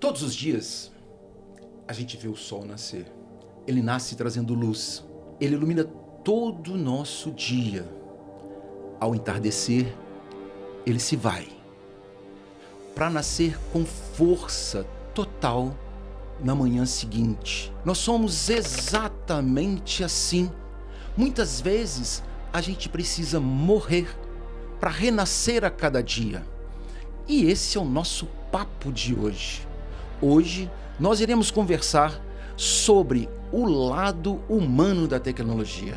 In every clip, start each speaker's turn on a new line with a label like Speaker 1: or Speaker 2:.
Speaker 1: Todos os dias, a gente vê o sol nascer. Ele nasce trazendo luz. Ele ilumina todo o nosso dia. Ao entardecer, ele se vai, para nascer com força total na manhã seguinte. Nós somos exatamente assim. Muitas vezes, a gente precisa morrer para renascer a cada dia. E esse é o nosso papo de hoje. Hoje, nós iremos conversar sobre o lado humano da tecnologia.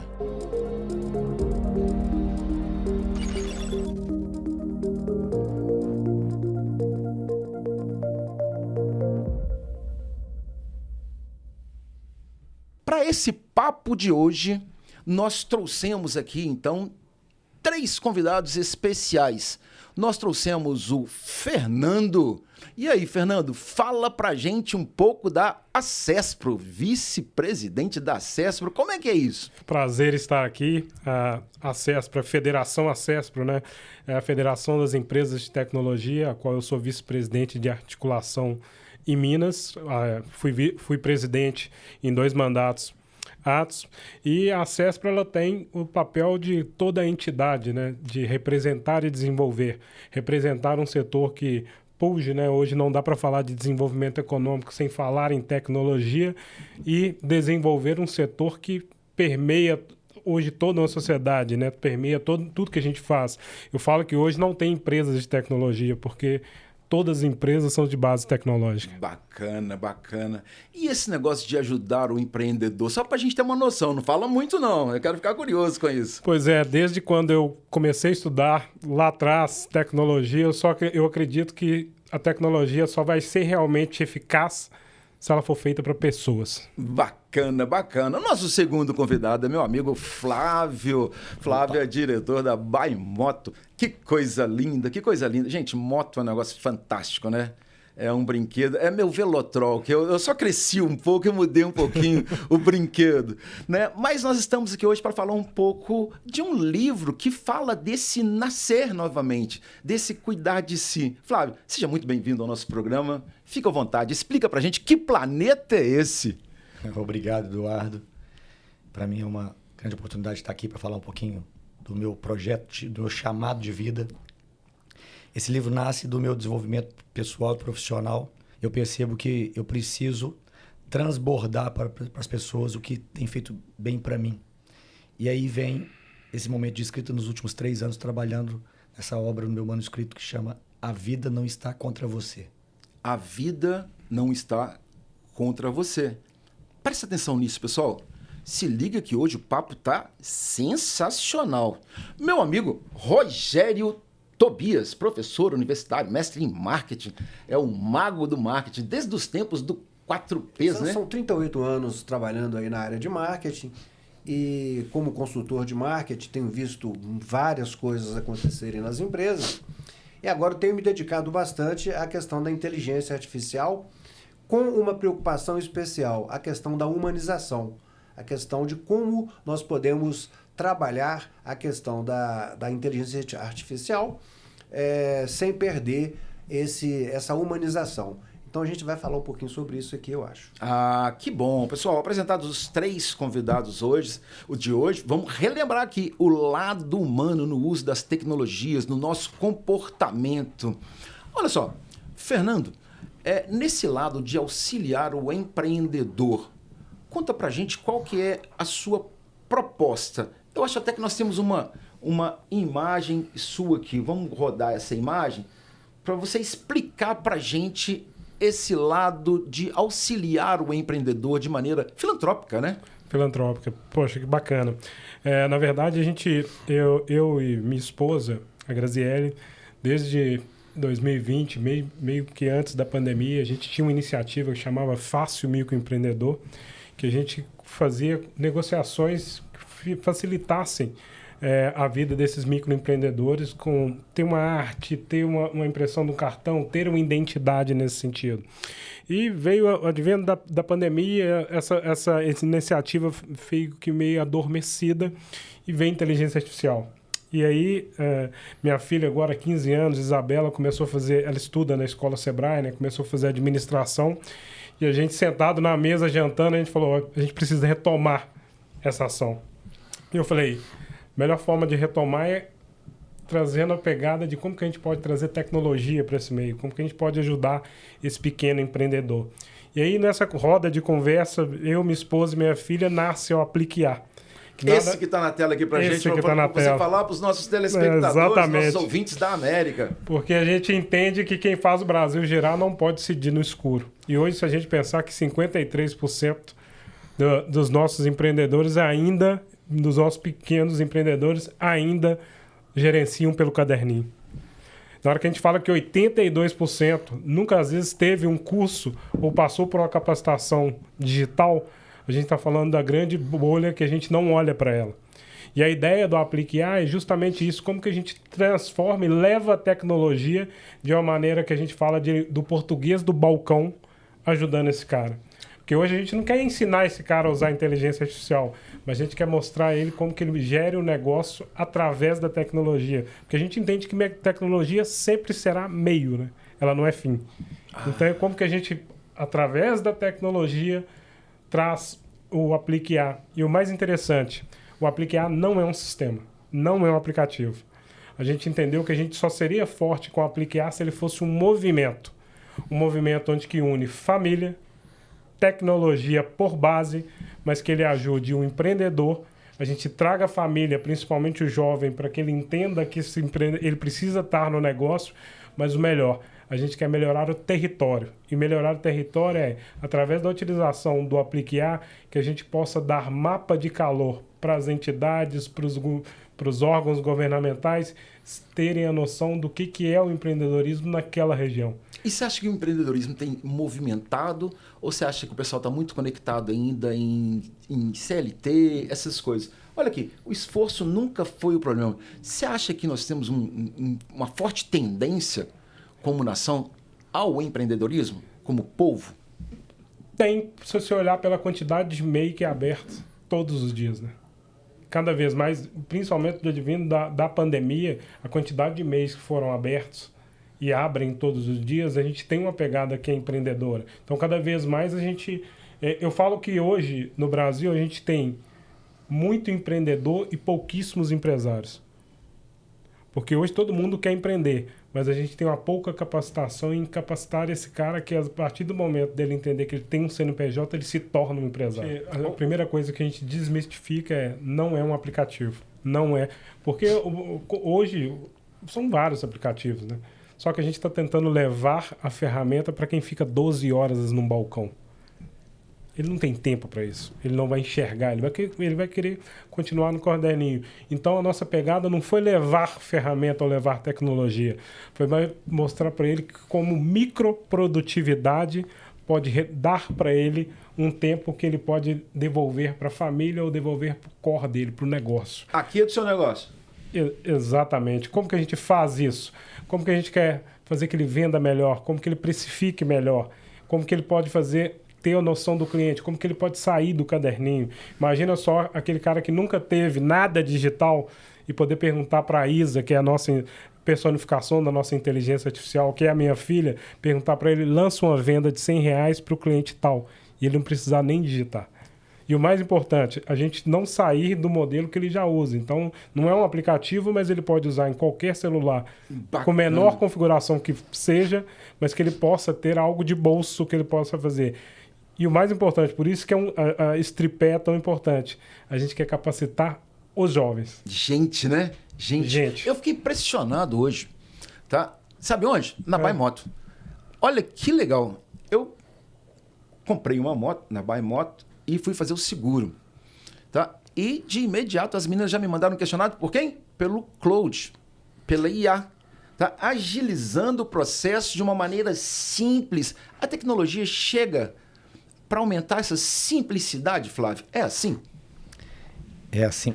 Speaker 1: Para esse papo de hoje, nós trouxemos aqui, então, 3 convidados especiais. Nós trouxemos o Fernando. E aí, Fernando, fala pra gente um pouco da Acespro, vice-presidente da Acespro. Como é que é isso?
Speaker 2: Prazer estar aqui. A Acespro, a Federação Acespro, né? É a Federação das Empresas de Tecnologia, a qual eu sou vice-presidente de articulação em Minas. Fui presidente em 2 mandatos atos, e a Acespro ela tem o papel de toda a entidade, né, de representar e desenvolver, representar um setor que puge, né, hoje não dá para falar de desenvolvimento econômico sem falar em tecnologia, e desenvolver um setor que permeia hoje toda uma sociedade, né, permeia tudo que a gente faz. Eu falo que hoje não tem empresas de tecnologia, porque todas as empresas são de base tecnológica.
Speaker 1: Bacana, bacana. E esse negócio de ajudar o empreendedor? Só para a gente ter uma noção, não fala muito não, eu quero ficar curioso com isso.
Speaker 2: Pois é, desde quando eu comecei a estudar lá atrás tecnologia, eu acredito que a tecnologia só vai ser realmente eficaz se ela for feita para pessoas.
Speaker 1: Bacana, bacana. Nosso segundo convidado é meu amigo Flávio. Flávio é diretor da By Moto. Que coisa linda, que coisa linda. Gente, moto é um negócio fantástico, né? É um brinquedo, é meu Velotrol, que eu só cresci um pouco, eu mudei um pouquinho o brinquedo, né? Mas nós estamos aqui hoje para falar um pouco de um livro que fala desse nascer novamente, desse cuidar de si. Flávio, seja muito bem-vindo ao nosso programa. Fica à vontade, explica pra gente que planeta é esse.
Speaker 3: Obrigado, Eduardo. Para mim é uma grande oportunidade de estar aqui para falar um pouquinho do meu projeto, do meu chamado de vida. Esse livro nasce do meu desenvolvimento pessoal e profissional. Eu percebo que eu preciso transbordar para as pessoas o que tem feito bem para mim. E aí vem esse momento de escrita nos últimos 3 anos, trabalhando nessa obra no meu manuscrito que chama A Vida Não Está Contra Você.
Speaker 1: A vida não está contra você. Presta atenção nisso, pessoal. Se liga que hoje o papo tá sensacional. Meu amigo Rogério Tobias, professor universitário, mestre em marketing, é o mago do marketing, desde os tempos do 4Ps, né?
Speaker 4: São 38 anos trabalhando aí na área de marketing e como consultor de marketing tenho visto várias coisas acontecerem nas empresas e agora tenho me dedicado bastante à questão da inteligência artificial com uma preocupação especial, a questão da humanização, a questão de como nós podemos trabalhar a questão da inteligência artificial sem perder essa humanização. Então a gente vai falar um pouquinho sobre isso aqui, eu acho.
Speaker 1: Ah, que bom. Pessoal, apresentados os 3 convidados de hoje, vamos relembrar aqui o lado humano no uso das tecnologias, no nosso comportamento. Olha só, Fernando, nesse lado de auxiliar o empreendedor, conta pra gente qual que é a sua proposta. Eu acho até que nós temos uma imagem sua aqui. Vamos rodar essa imagem para você explicar para a gente esse lado de auxiliar o empreendedor de maneira filantrópica, né?
Speaker 2: Filantrópica. Poxa, que bacana. Na verdade, eu e minha esposa, a Graziele, desde 2020, meio que antes da pandemia, a gente tinha uma iniciativa que chamava Fácil Microempreendedor, que a gente fazia negociações que facilitassem a vida desses microempreendedores, com ter uma arte, ter uma impressão do cartão, ter uma identidade nesse sentido. E veio, advento da pandemia, essa iniciativa veio que meio adormecida, e vem a inteligência artificial. E aí, minha filha, agora 15 anos, Isabela, começou a fazer... Ela estuda na escola Sebrae, né? Começou a fazer administração. E a gente, sentado na mesa, jantando, a gente falou, a gente precisa retomar essa ação. E eu falei, a melhor forma de retomar é trazendo a pegada de como que a gente pode trazer tecnologia para esse meio, como que a gente pode ajudar esse pequeno empreendedor. E aí, nessa roda de conversa, eu, minha esposa e minha filha, nasce o Apliquear.
Speaker 1: Esse que está na tela aqui para a gente, para você falar para os nossos telespectadores, nossos ouvintes da América.
Speaker 2: Porque a gente entende que quem faz o Brasil girar não pode decidir no escuro. E hoje, se a gente pensar que 53% dos nossos empreendedores ainda, dos nossos pequenos empreendedores, ainda gerenciam pelo caderninho. Na hora que a gente fala que 82% nunca, às vezes, teve um curso ou passou por uma capacitação digital, a gente está falando da grande bolha que a gente não olha para ela. E a ideia do Apliquear é justamente isso, como que a gente transforma e leva a tecnologia de uma maneira que a gente fala do português do balcão, ajudando esse cara. Porque hoje a gente não quer ensinar esse cara a usar a inteligência artificial, mas a gente quer mostrar a ele como que ele gere o negócio através da tecnologia. Porque a gente entende que tecnologia sempre será meio, né? Ela não é fim. Então é como que a gente, através da tecnologia, traz o Apliquear. E o mais interessante, o Apliquear não é um sistema, não é um aplicativo. A gente entendeu que a gente só seria forte com o Apliquear se ele fosse um movimento. Um movimento onde que une família, tecnologia por base, mas que ele ajude o empreendedor, a gente traga a família, principalmente o jovem, para que ele entenda que ele precisa estar no negócio, mas o melhor, a gente quer melhorar o território. E melhorar o território é, através da utilização do Apliquear, que a gente possa dar mapa de calor para as entidades, para os órgãos governamentais terem a noção do que é o empreendedorismo naquela região.
Speaker 1: E você acha que o empreendedorismo tem movimentado ou você acha que o pessoal está muito conectado ainda em CLT, essas coisas? Olha aqui, o esforço nunca foi o problema. Você acha que nós temos uma forte tendência como nação ao empreendedorismo, como povo?
Speaker 2: Tem, se você olhar pela quantidade de MEI que é aberta todos os dias, né? Cada vez mais, principalmente do advindo da pandemia, a quantidade de MEIs que foram abertos e abrem todos os dias, a gente tem uma pegada que é empreendedora. Então, cada vez mais a gente... Eu falo que hoje, no Brasil, a gente tem muito empreendedor e pouquíssimos empresários. Porque hoje todo mundo quer empreender, mas a gente tem uma pouca capacitação em capacitar esse cara que, a partir do momento dele entender que ele tem um CNPJ, ele se torna um empresário. A primeira coisa que a gente desmistifica é, não é um aplicativo. Não é. Porque hoje são vários aplicativos, né? Só que a gente está tentando levar a ferramenta para quem fica 12 horas num balcão. Ele não tem tempo para isso. Ele não vai enxergar. Ele vai querer continuar no caderninho. Então, a nossa pegada não foi levar ferramenta ou levar tecnologia. Foi mostrar para ele que como microprodutividade pode dar para ele um tempo que ele pode devolver para a família ou devolver para o core dele, para o negócio.
Speaker 1: Aqui é do seu negócio.
Speaker 2: Exatamente. Como que a gente faz isso? Como que a gente quer fazer que ele venda melhor? Como que ele precifique melhor? Como que ele pode ter a noção do cliente? Como que ele pode sair do caderninho? Imagina só aquele cara que nunca teve nada digital e poder perguntar para a Isa, que é a nossa personificação da nossa inteligência artificial, que é a minha filha, perguntar para ele, lança uma venda de R$100 para o cliente tal. E ele não precisar nem digitar. E o mais importante, a gente não sair do modelo que ele já usa. Então, não é um aplicativo, mas ele pode usar em qualquer celular,
Speaker 1: Bacana.
Speaker 2: com menor configuração que seja, mas que ele possa ter algo de bolso que ele possa fazer. E o mais importante, por isso que a Stripé é tão importante, a gente quer capacitar os jovens.
Speaker 1: Gente, né? Gente. Eu fiquei impressionado hoje, tá? Sabe onde? Na Buy Moto. Olha que legal. Eu comprei uma moto na Buy Moto e fui fazer o seguro, tá? E de imediato as meninas já me mandaram um questionário por quem? Pelo Cloud, pela IA, tá? Agilizando o processo de uma maneira simples. A tecnologia chega para aumentar essa simplicidade, Flávio. É assim?
Speaker 3: É assim.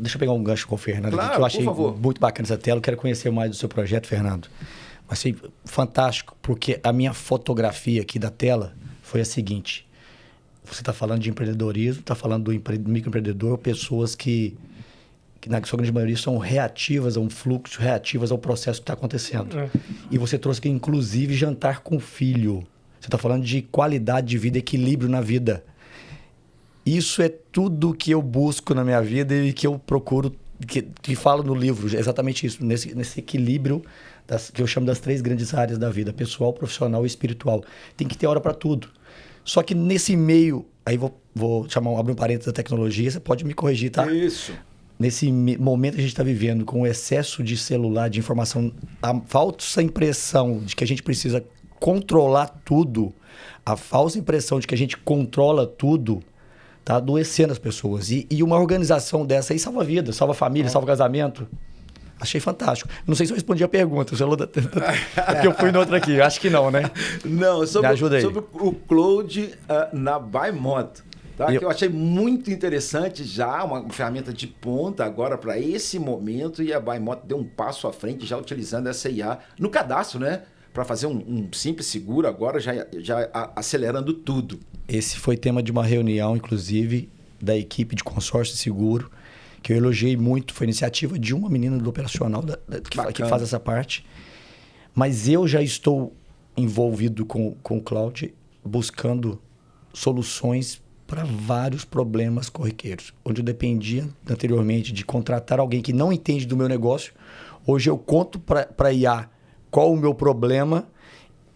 Speaker 3: Deixa eu pegar um gancho com o Fernando,
Speaker 1: claro,
Speaker 3: aqui, que eu achei
Speaker 1: por favor.
Speaker 3: Muito bacana essa tela. Eu quero conhecer mais do seu projeto, Fernando. Achei fantástico, porque a minha fotografia aqui da tela foi a seguinte. Você está falando de empreendedorismo, está falando do microempreendedor, pessoas que que na sua grande maioria são reativas a um fluxo, reativas ao processo que está acontecendo. E você trouxe aqui, inclusive, jantar com o filho. Você está falando de qualidade de vida, equilíbrio na vida. Isso é tudo que eu busco na minha vida e que eu procuro, que falo no livro, exatamente isso, nesse equilíbrio que eu chamo das 3 grandes áreas da vida, pessoal, profissional e espiritual. Tem que ter hora para tudo. Só que nesse meio, aí vou abrir um parênteses da tecnologia, você pode me corrigir, tá?
Speaker 1: Isso.
Speaker 3: Nesse momento que a gente está vivendo, com o excesso de celular, de informação, a falsa impressão de que a gente precisa controlar tudo, a falsa impressão de que a gente controla tudo, tá adoecendo as pessoas. E uma organização dessa aí salva vida, salva família, salva casamento. Achei fantástico. Não sei se eu respondi a pergunta. Porque eu fui no outro aqui. Acho que não, né?
Speaker 1: Não, sobre o Cloud na Bymot. Tá? Que eu achei muito interessante já, uma ferramenta de ponta agora para esse momento, e a Bymot deu um passo à frente já utilizando essa IA no cadastro, né? Para fazer um simples seguro agora, já acelerando tudo.
Speaker 3: Esse foi tema de uma reunião, inclusive, da equipe de consórcio de seguro, que eu elogiei muito. Foi iniciativa de uma menina do operacional que faz essa parte. Mas eu já estou envolvido com o cloud, buscando soluções para vários problemas corriqueiros. Onde eu dependia anteriormente de contratar alguém que não entende do meu negócio, hoje eu conto para a IA qual o meu problema,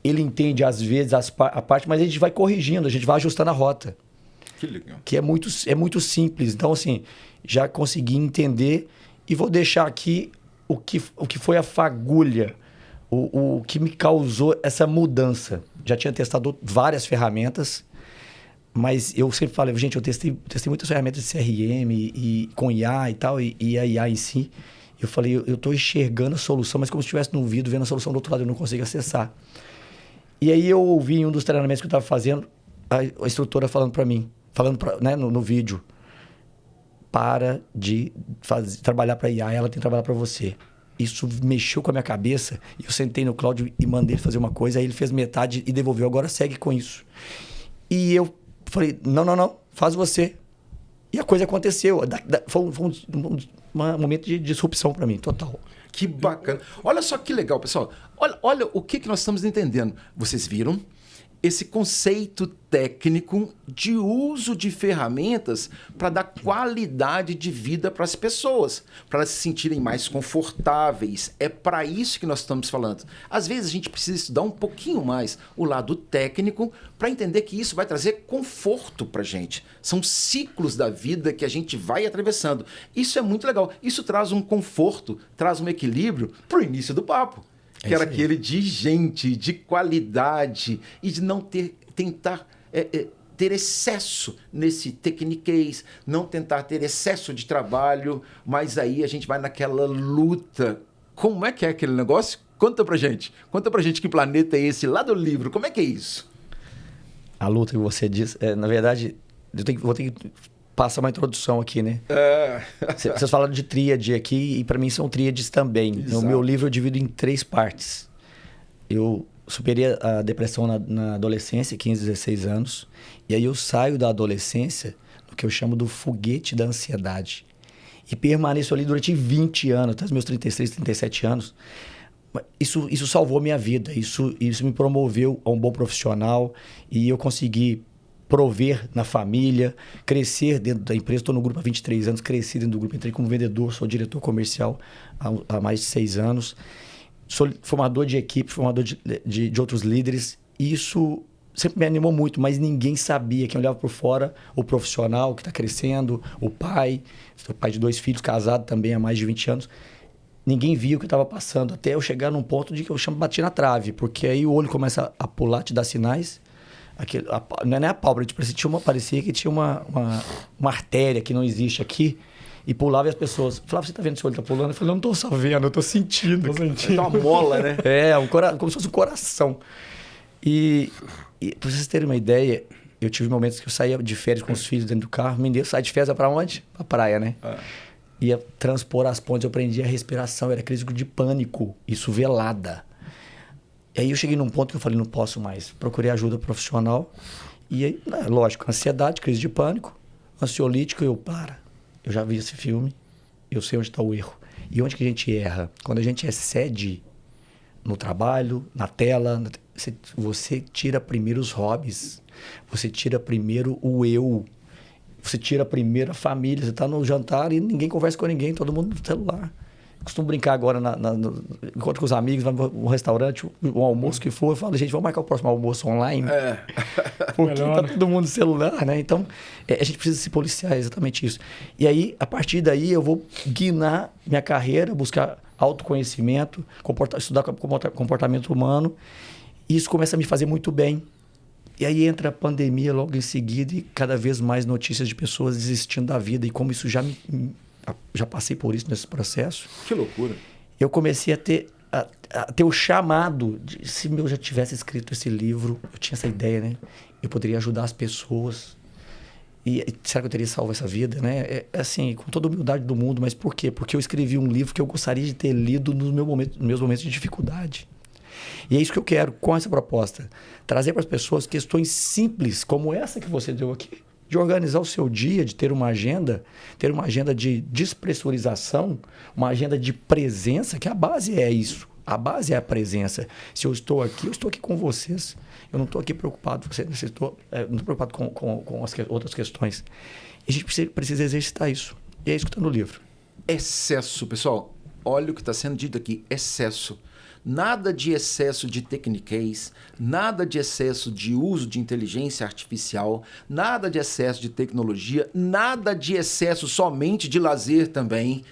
Speaker 3: ele entende às vezes a parte, mas a gente vai corrigindo, a gente vai ajustando a rota.
Speaker 1: Que legal.
Speaker 3: Que é muito simples. Então, assim, já consegui entender e vou deixar aqui o que foi a fagulha, o que me causou essa mudança. Já tinha testado várias ferramentas, mas eu sempre falei, gente, eu testei muitas ferramentas de CRM e com IA e tal, e a IA em si. Eu falei, eu estou enxergando a solução, mas como se estivesse num vídeo, vendo a solução do outro lado, eu não consigo acessar. E aí eu ouvi em um dos treinamentos que eu estava fazendo, a instrutora falando para mim, né, no vídeo, para de trabalhar para a IA, ela tem que trabalhar para você. Isso mexeu com a minha cabeça, e eu sentei no Cláudio e mandei ele fazer uma coisa, aí ele fez metade e devolveu, agora segue com isso. E eu falei, não, faz você. E a coisa aconteceu. Foi um momento de disrupção para mim, total.
Speaker 1: Que bacana. Olha só que legal, pessoal. Olha o que nós estamos entendendo. Vocês viram esse conceito técnico de uso de ferramentas para dar qualidade de vida para as pessoas, para elas se sentirem mais confortáveis. É para isso que nós estamos falando. Às vezes a gente precisa estudar um pouquinho mais o lado técnico para entender que isso vai trazer conforto para a gente. São ciclos da vida que a gente vai atravessando. Isso é muito legal. Isso traz um conforto, traz um equilíbrio para o início do papo. Que era aquele de gente, de qualidade e de não tentar ter excesso nesse techniquez, não tentar ter excesso de trabalho, mas aí a gente vai naquela luta. Como é que é aquele negócio? Conta pra gente que planeta é esse lá do livro, como é que é isso?
Speaker 3: A luta que você diz, na verdade, vou ter que passar uma introdução aqui, né? Vocês falaram de tríade aqui, e para mim são tríades também. No meu livro eu divido em 3 partes. Eu superei a depressão na adolescência, 15, 16 anos. E aí eu saio da adolescência no que eu chamo do foguete da ansiedade. E permaneço ali durante 20 anos, até os meus 36, 37 anos. Isso salvou minha vida. Isso me promoveu a um bom profissional. E eu consegui prover na família, crescer dentro da empresa. Estou no grupo há 23 anos, cresci dentro do grupo, entrei como vendedor, sou diretor comercial há mais de 6 anos. Sou formador de equipe, formador de outros líderes. Isso sempre me animou muito, mas ninguém sabia. Quem olhava por fora, o profissional que está crescendo, o pai, sou pai de 2 filhos, casado também há mais de 20 anos. Ninguém via o que eu estava passando, até eu chegar num ponto de que eu chamo de bater na trave, porque aí o olho começa a pular, te dar sinais. Não é nem a pálpebra, parecia que tinha uma artéria que não existe aqui, e pulava e as pessoas falavam, você tá vendo se o olho tá pulando? Eu falei, não tô só vendo, eu tô sentindo.
Speaker 1: É uma mola, né?
Speaker 3: Como se fosse um coração. E pra vocês terem uma ideia, eu tive momentos que eu saía de férias com os filhos dentro do carro. Mineiro sai de férias pra onde? Pra praia, né? Ia transpor as pontes, eu prendia a respiração, era crise de pânico, isso velada. E aí eu cheguei num ponto que eu falei, não posso mais. Procurei ajuda profissional. E aí, lógico, ansiedade, crise de pânico, ansiolítico, eu já vi esse filme, eu sei onde está o erro. E onde que a gente erra? Quando a gente excede no trabalho, na tela, você tira primeiro os hobbies, você tira primeiro o eu, você tira primeiro a família. Você está no jantar e ninguém conversa com ninguém, todo mundo no celular. Costumo brincar agora, encontro com os amigos, vai no restaurante, o almoço que for, eu falo, gente, vamos marcar o próximo almoço online? Porque tá todo mundo no celular, né? Então, a gente precisa se policiar, é exatamente isso. E aí, a partir daí, eu vou guinar minha carreira, buscar autoconhecimento, estudar comportamento humano, e isso começa a me fazer muito bem. E aí entra a pandemia logo em seguida e cada vez mais notícias de pessoas desistindo da vida, e como isso já passei por isso nesse processo.
Speaker 1: Que loucura.
Speaker 3: Eu comecei a ter o chamado de, se eu já tivesse escrito esse livro, eu tinha essa ideia, né? Eu poderia ajudar as pessoas. E será que eu teria salvo essa vida, né? Assim, com toda a humildade do mundo, mas por quê? Porque eu escrevi um livro que eu gostaria de ter lido nos meus momentos de dificuldade. E é isso que eu quero com essa proposta. Trazer para as pessoas questões simples, como essa que você deu aqui. De organizar o seu dia, de ter uma agenda de despressurização, uma agenda de presença, que a base é isso. A base é a presença. Se eu estou aqui com vocês. Eu não estou aqui preocupado, não estou preocupado com as outras questões. E a gente precisa exercitar isso. E é isso que está no livro.
Speaker 1: Excesso, pessoal. Olha o que está sendo dito aqui. Excesso. Nada de excesso de tecniquez, nada de excesso de uso de inteligência artificial, nada de excesso de tecnologia, nada de excesso somente de lazer também.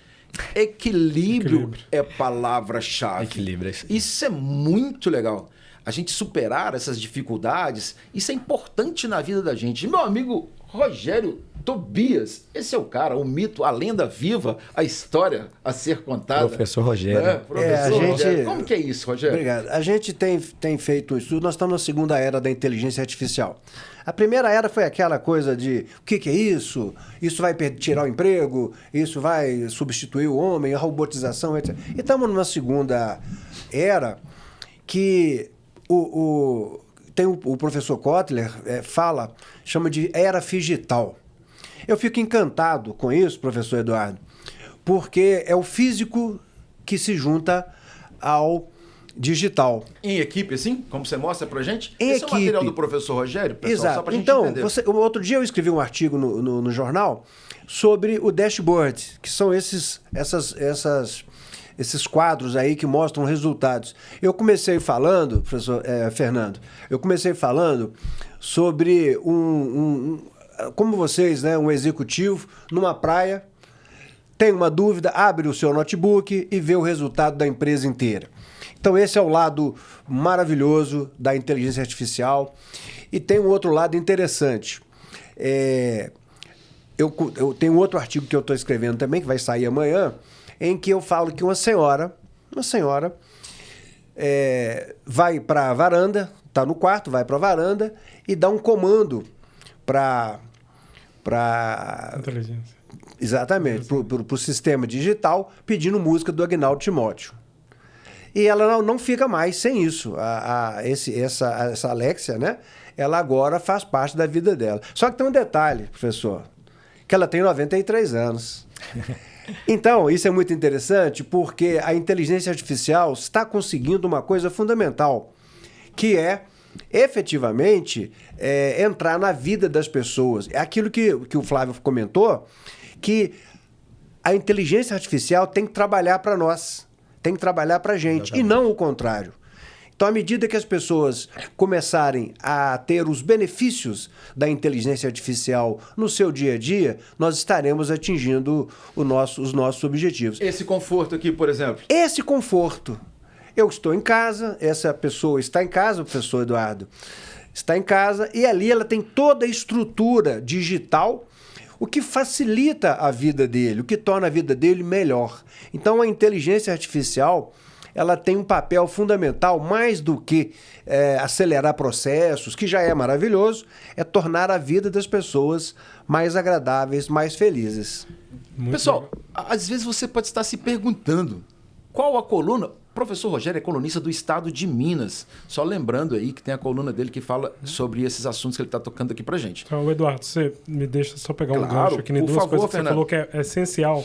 Speaker 1: Equilíbrio é palavra-chave.
Speaker 3: Equilíbrio.
Speaker 1: Isso é muito legal. A gente superar essas dificuldades, isso é importante na vida da gente. Meu amigo Rogério Tobias, esse é o cara, o mito, a lenda viva, a história a ser contada.
Speaker 3: Professor Rogério.
Speaker 1: Rogério. Como que é isso, Rogério?
Speaker 4: Obrigado. A gente tem feito um estudo, nós estamos na segunda era da inteligência artificial. A primeira era foi aquela coisa de o que é isso? Isso vai tirar o emprego? Isso vai substituir o homem? A robotização, etc. E estamos numa segunda era que tem o professor Kotler chama de era digital. Eu fico encantado com isso, professor Eduardo, porque é o físico que se junta ao digital.
Speaker 1: Em equipe, assim? Como você mostra pra gente?
Speaker 4: Esse
Speaker 1: é o material do professor Rogério, pessoal?
Speaker 4: Exato.
Speaker 1: Só pra gente
Speaker 4: então,
Speaker 1: entender.
Speaker 4: outro dia eu escrevi um artigo no jornal sobre o dashboard, que são esses quadros aí que mostram resultados. Eu comecei falando, professor Fernando, sobre como vocês, né, um executivo numa praia, tem uma dúvida, abre o seu notebook e vê o resultado da empresa inteira. Então esse é o lado maravilhoso da inteligência artificial. E tem um outro lado interessante. Eu tenho outro artigo que eu estou escrevendo também, que vai sair amanhã, em que eu falo que uma senhora vai para a varanda, está no quarto, vai para a varanda e dá um comando para
Speaker 2: Inteligência.
Speaker 4: Exatamente, para o sistema digital, pedindo música do Agnaldo Timóteo. E ela não fica mais sem isso. Essa Alexia, né? Ela agora faz parte da vida dela. Só que tem um detalhe, professor, que ela tem 93 anos. Então, isso é muito interessante porque a inteligência artificial está conseguindo uma coisa fundamental, que é, efetivamente, entrar na vida das pessoas. É aquilo que o Flávio comentou, que a inteligência artificial tem que trabalhar para nós, tem que trabalhar para a gente, e não o contrário. Então, à medida que as pessoas começarem a ter os benefícios da inteligência artificial no seu dia a dia, nós estaremos atingindo os nossos objetivos.
Speaker 1: Esse conforto aqui, por exemplo.
Speaker 4: Esse conforto. Eu estou em casa, essa pessoa está em casa, o professor Eduardo está em casa, e ali ela tem toda a estrutura digital, o que facilita a vida dele, o que torna a vida dele melhor. Então, a inteligência artificial, ela tem um papel fundamental, mais do que acelerar processos, que já é maravilhoso, é tornar a vida das pessoas mais agradáveis, mais felizes.
Speaker 2: Muito
Speaker 1: Pessoal,
Speaker 2: legal.
Speaker 1: às vezes você pode estar se perguntando qual a coluna. O professor Rogério é colunista do estado de Minas. Só lembrando aí que tem a coluna dele que fala sobre esses assuntos que ele está tocando aqui pra gente.
Speaker 2: Então, Eduardo, você me deixa só pegar um
Speaker 1: Claro,
Speaker 2: gancho aqui em
Speaker 1: por
Speaker 2: duas
Speaker 1: favor,
Speaker 2: coisas que
Speaker 1: Fernando.
Speaker 2: você falou que é essencial.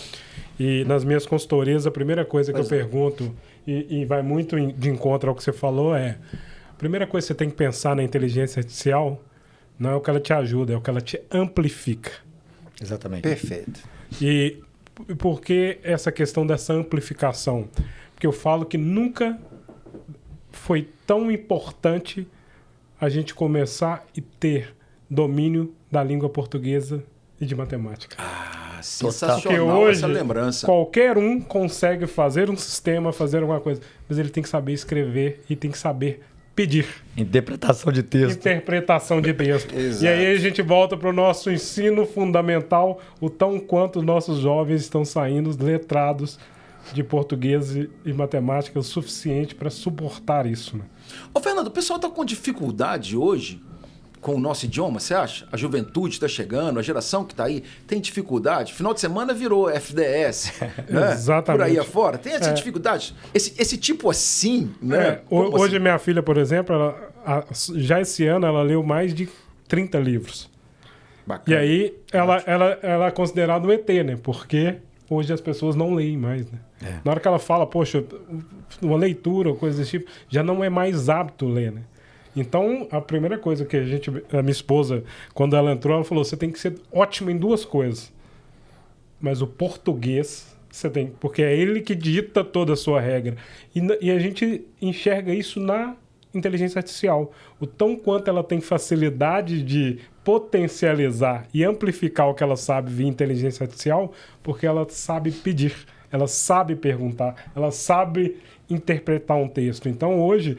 Speaker 2: E nas minhas consultorias, a primeira coisa que eu pergunto, e vai muito de encontro ao que você falou, a primeira coisa que você tem que pensar na inteligência artificial não é o que ela te ajuda, é o que ela te amplifica.
Speaker 3: Exatamente.
Speaker 4: Perfeito.
Speaker 2: E por que essa questão dessa amplificação? Porque eu falo que nunca foi tão importante a gente começar e ter domínio da língua portuguesa e de matemática.
Speaker 1: Ah,
Speaker 2: Porque
Speaker 1: sensacional
Speaker 2: hoje,
Speaker 1: essa lembrança.
Speaker 2: qualquer um consegue fazer um sistema, fazer alguma coisa, mas ele tem que saber escrever e tem que saber pedir.
Speaker 3: Interpretação de texto.
Speaker 2: Interpretação de texto.
Speaker 4: Exato.
Speaker 2: E aí a gente volta para o nosso ensino fundamental, o tão quanto os nossos jovens estão saindo letrados de português e matemática o suficiente para suportar isso. Né?
Speaker 1: Ô, Fernando, o pessoal está com dificuldade hoje com o nosso idioma, você acha? A juventude está chegando, a geração que está aí tem dificuldade. Final de semana virou FDS, né?
Speaker 2: Exatamente.
Speaker 1: Por aí afora. Tem essa dificuldade. Esse tipo assim, né?
Speaker 2: Hoje
Speaker 1: assim?
Speaker 2: minha filha, por exemplo, já esse ano ela leu mais de 30 livros.
Speaker 1: Bacana.
Speaker 2: E aí ela é considerada um ET, né? Porque hoje as pessoas não leem mais, né? Na hora que ela fala, poxa, uma leitura ou coisa desse tipo, já não é mais hábito ler, né? Então, a primeira coisa que a minha esposa, quando ela entrou, ela falou, você tem que ser ótimo em duas coisas. Mas o português, você tem, porque é ele que dita toda a sua regra. E a gente enxerga isso na inteligência artificial. O tão quanto ela tem facilidade de potencializar e amplificar o que ela sabe via inteligência artificial, porque ela sabe pedir, ela sabe perguntar, ela sabe interpretar um texto. Então, hoje,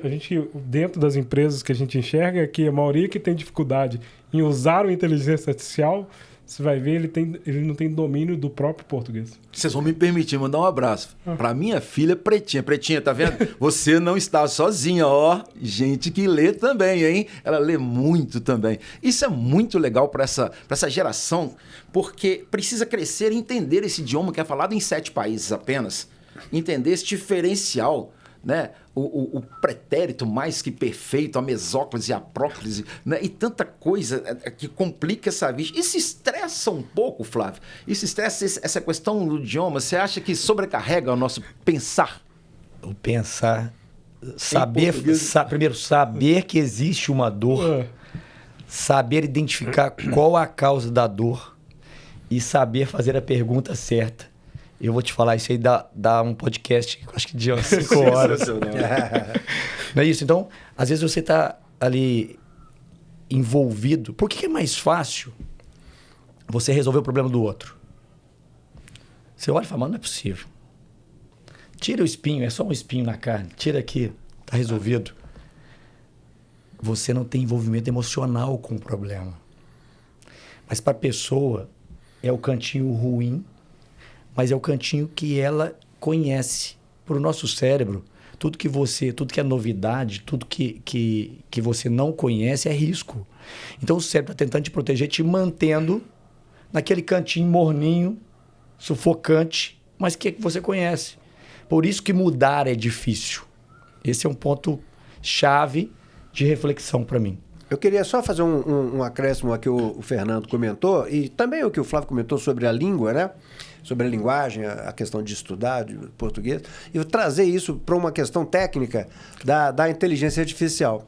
Speaker 2: a gente, dentro das empresas que a gente enxerga, é que a maioria que tem dificuldade em usar a inteligência artificial, você vai ver, ele não tem domínio do próprio português.
Speaker 1: Vocês vão me permitir mandar um abraço para minha filha Pretinha. Pretinha, tá vendo? Você não está sozinha, ó. Gente que lê também, hein? Ela lê muito também. Isso é muito legal para essa geração, porque precisa crescer e entender esse idioma que é falado em 7 países apenas. Entender esse diferencial, né? O pretérito mais que perfeito, a mesóclise, a próclise, né? E tanta coisa que complica essa vida. E se estressa um pouco, Flávio? E se estressa essa questão do idioma? Você acha que sobrecarrega o nosso pensar?
Speaker 3: O pensar, primeiro saber que existe uma dor, saber identificar qual a causa da dor e saber fazer a pergunta certa. Eu vou te falar, isso aí dá um podcast, acho que de umas 5 horas. Não é isso? Então, às vezes você está ali envolvido. Por que é mais fácil você resolver o problema do outro? Você olha e fala, não é possível. Tira o espinho, é só um espinho na carne. Tira aqui, está resolvido. Você não tem envolvimento emocional com o problema. Mas para a pessoa, é o cantinho ruim, mas é o cantinho que ela conhece. Para o nosso cérebro, tudo que é novidade, tudo que você não conhece é risco. Então o cérebro está tentando te proteger, te mantendo naquele cantinho morninho, sufocante, mas que você conhece. Por isso que mudar é difícil. Esse é um ponto chave de reflexão para mim.
Speaker 4: Eu queria só fazer um acréscimo aqui, o Fernando comentou, e também o que o Flávio comentou sobre a língua, né? Sobre a linguagem, a questão de estudar de português, e eu trazer isso para uma questão técnica da inteligência artificial.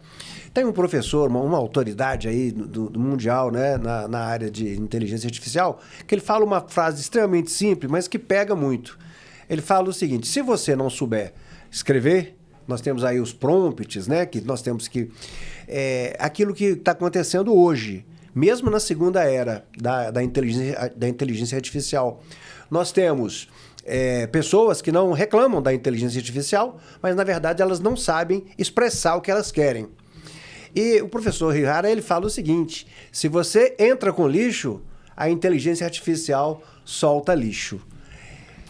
Speaker 4: Tem um professor, uma autoridade aí do mundial, né, na área de inteligência artificial, que ele fala uma frase extremamente simples, mas que pega muito. Ele fala o seguinte, se você não souber escrever, nós temos aí os prompts, né, que nós temos que... aquilo que está acontecendo hoje, mesmo na segunda era da inteligência artificial, nós temos pessoas que não reclamam da inteligência artificial, mas, na verdade, elas não sabem expressar o que elas querem. E o professor Rihara, ele fala o seguinte, se você entra com lixo, a inteligência artificial solta lixo.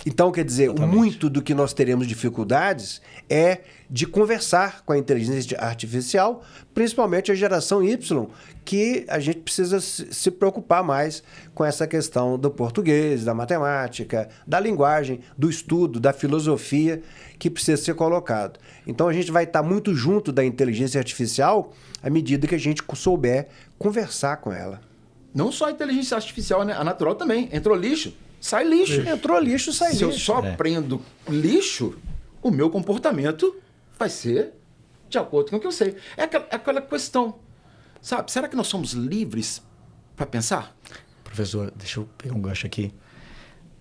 Speaker 4: Então, quer dizer, muito do que nós teremos dificuldades é de conversar com a inteligência artificial, principalmente a geração Y, que a gente precisa se preocupar mais com essa questão do português, da matemática, da linguagem, do estudo, da filosofia, que precisa ser colocado. Então, a gente vai estar muito junto da inteligência artificial à medida que a gente souber conversar com ela.
Speaker 1: Não só a inteligência artificial, né? A natural também. Entrou lixo. sai lixo.
Speaker 4: Entrou lixo, sai
Speaker 1: Se
Speaker 4: lixo.
Speaker 1: eu só prendo lixo, o meu comportamento vai ser de acordo com o que eu sei. É aquela questão, sabe? Será que nós somos livres para pensar?
Speaker 3: Professor, deixa eu pegar um gancho aqui.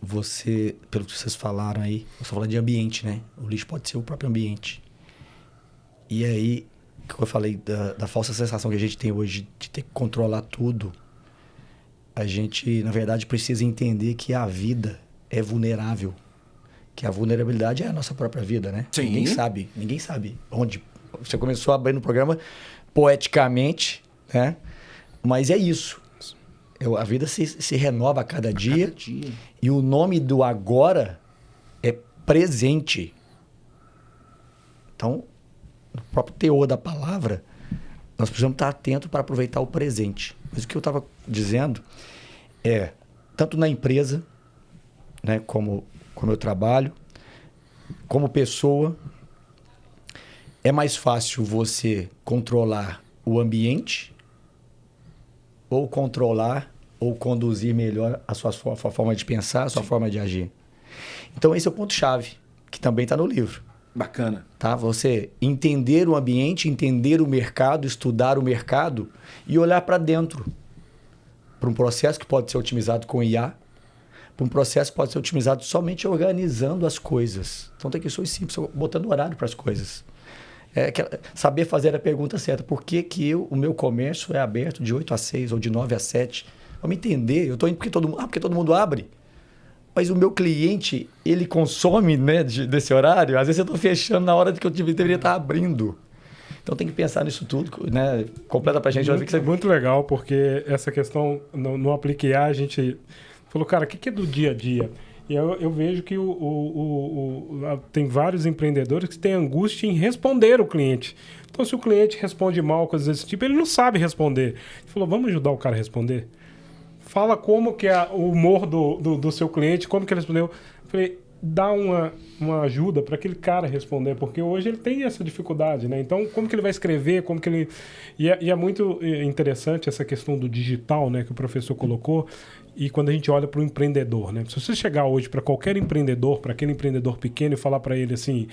Speaker 3: Você, pelo que vocês falaram aí, você falou de ambiente, né? O lixo pode ser o próprio ambiente. E aí, que eu falei da falsa sensação que a gente tem hoje de ter que controlar tudo, a gente, na verdade, precisa entender que a vida é vulnerável. Que a vulnerabilidade é a nossa própria vida, né?
Speaker 1: Sim.
Speaker 3: Ninguém sabe onde. Você começou abrindo o programa poeticamente, né? Mas é isso. A vida se renova a cada dia.
Speaker 1: Cada dia.
Speaker 3: E o nome do agora é presente. Então, no próprio teor da palavra, nós precisamos estar atentos para aproveitar o presente. Mas o que eu estava dizendo é, tanto na empresa, né, como eu trabalho, como pessoa, é mais fácil você controlar o ambiente ou controlar ou conduzir melhor a sua forma de pensar, a sua forma de agir. Então, esse é o ponto-chave, que também está no livro.
Speaker 1: Bacana.
Speaker 3: Tá? Você entender o ambiente, entender o mercado, estudar o mercado e olhar para dentro. Para um processo que pode ser otimizado com IA, para um processo que pode ser otimizado somente organizando as coisas. Então tem questões simples, botando horário para as coisas. Saber fazer a pergunta certa. Por que o meu comércio é aberto de 8 a 6 ou de 9 a 7? Vamos entender. Eu estou indo porque todo mundo abre. Mas o meu cliente, ele consome, né, desse horário. Às vezes eu estou fechando na hora que eu deveria estar abrindo. Então tem que pensar nisso tudo, né? Completa pra gente.
Speaker 2: Muito legal, porque essa questão no Aplique IA, a gente falou, cara, o que é do dia a dia? E eu vejo que tem vários empreendedores que têm angústia em responder o cliente. Então, se o cliente responde mal, coisas desse tipo, ele não sabe responder. Ele falou, vamos ajudar o cara a responder? Fala como que é o humor do seu cliente, como que ele respondeu. Eu falei, dá uma ajuda para aquele cara responder, porque hoje ele tem essa dificuldade, né? Então, como que ele vai escrever, como que ele... E é muito interessante essa questão do digital, né, que o professor colocou, e quando a gente olha para o empreendedor, né? Se você chegar hoje para qualquer empreendedor, para aquele empreendedor pequeno e falar para ele assim,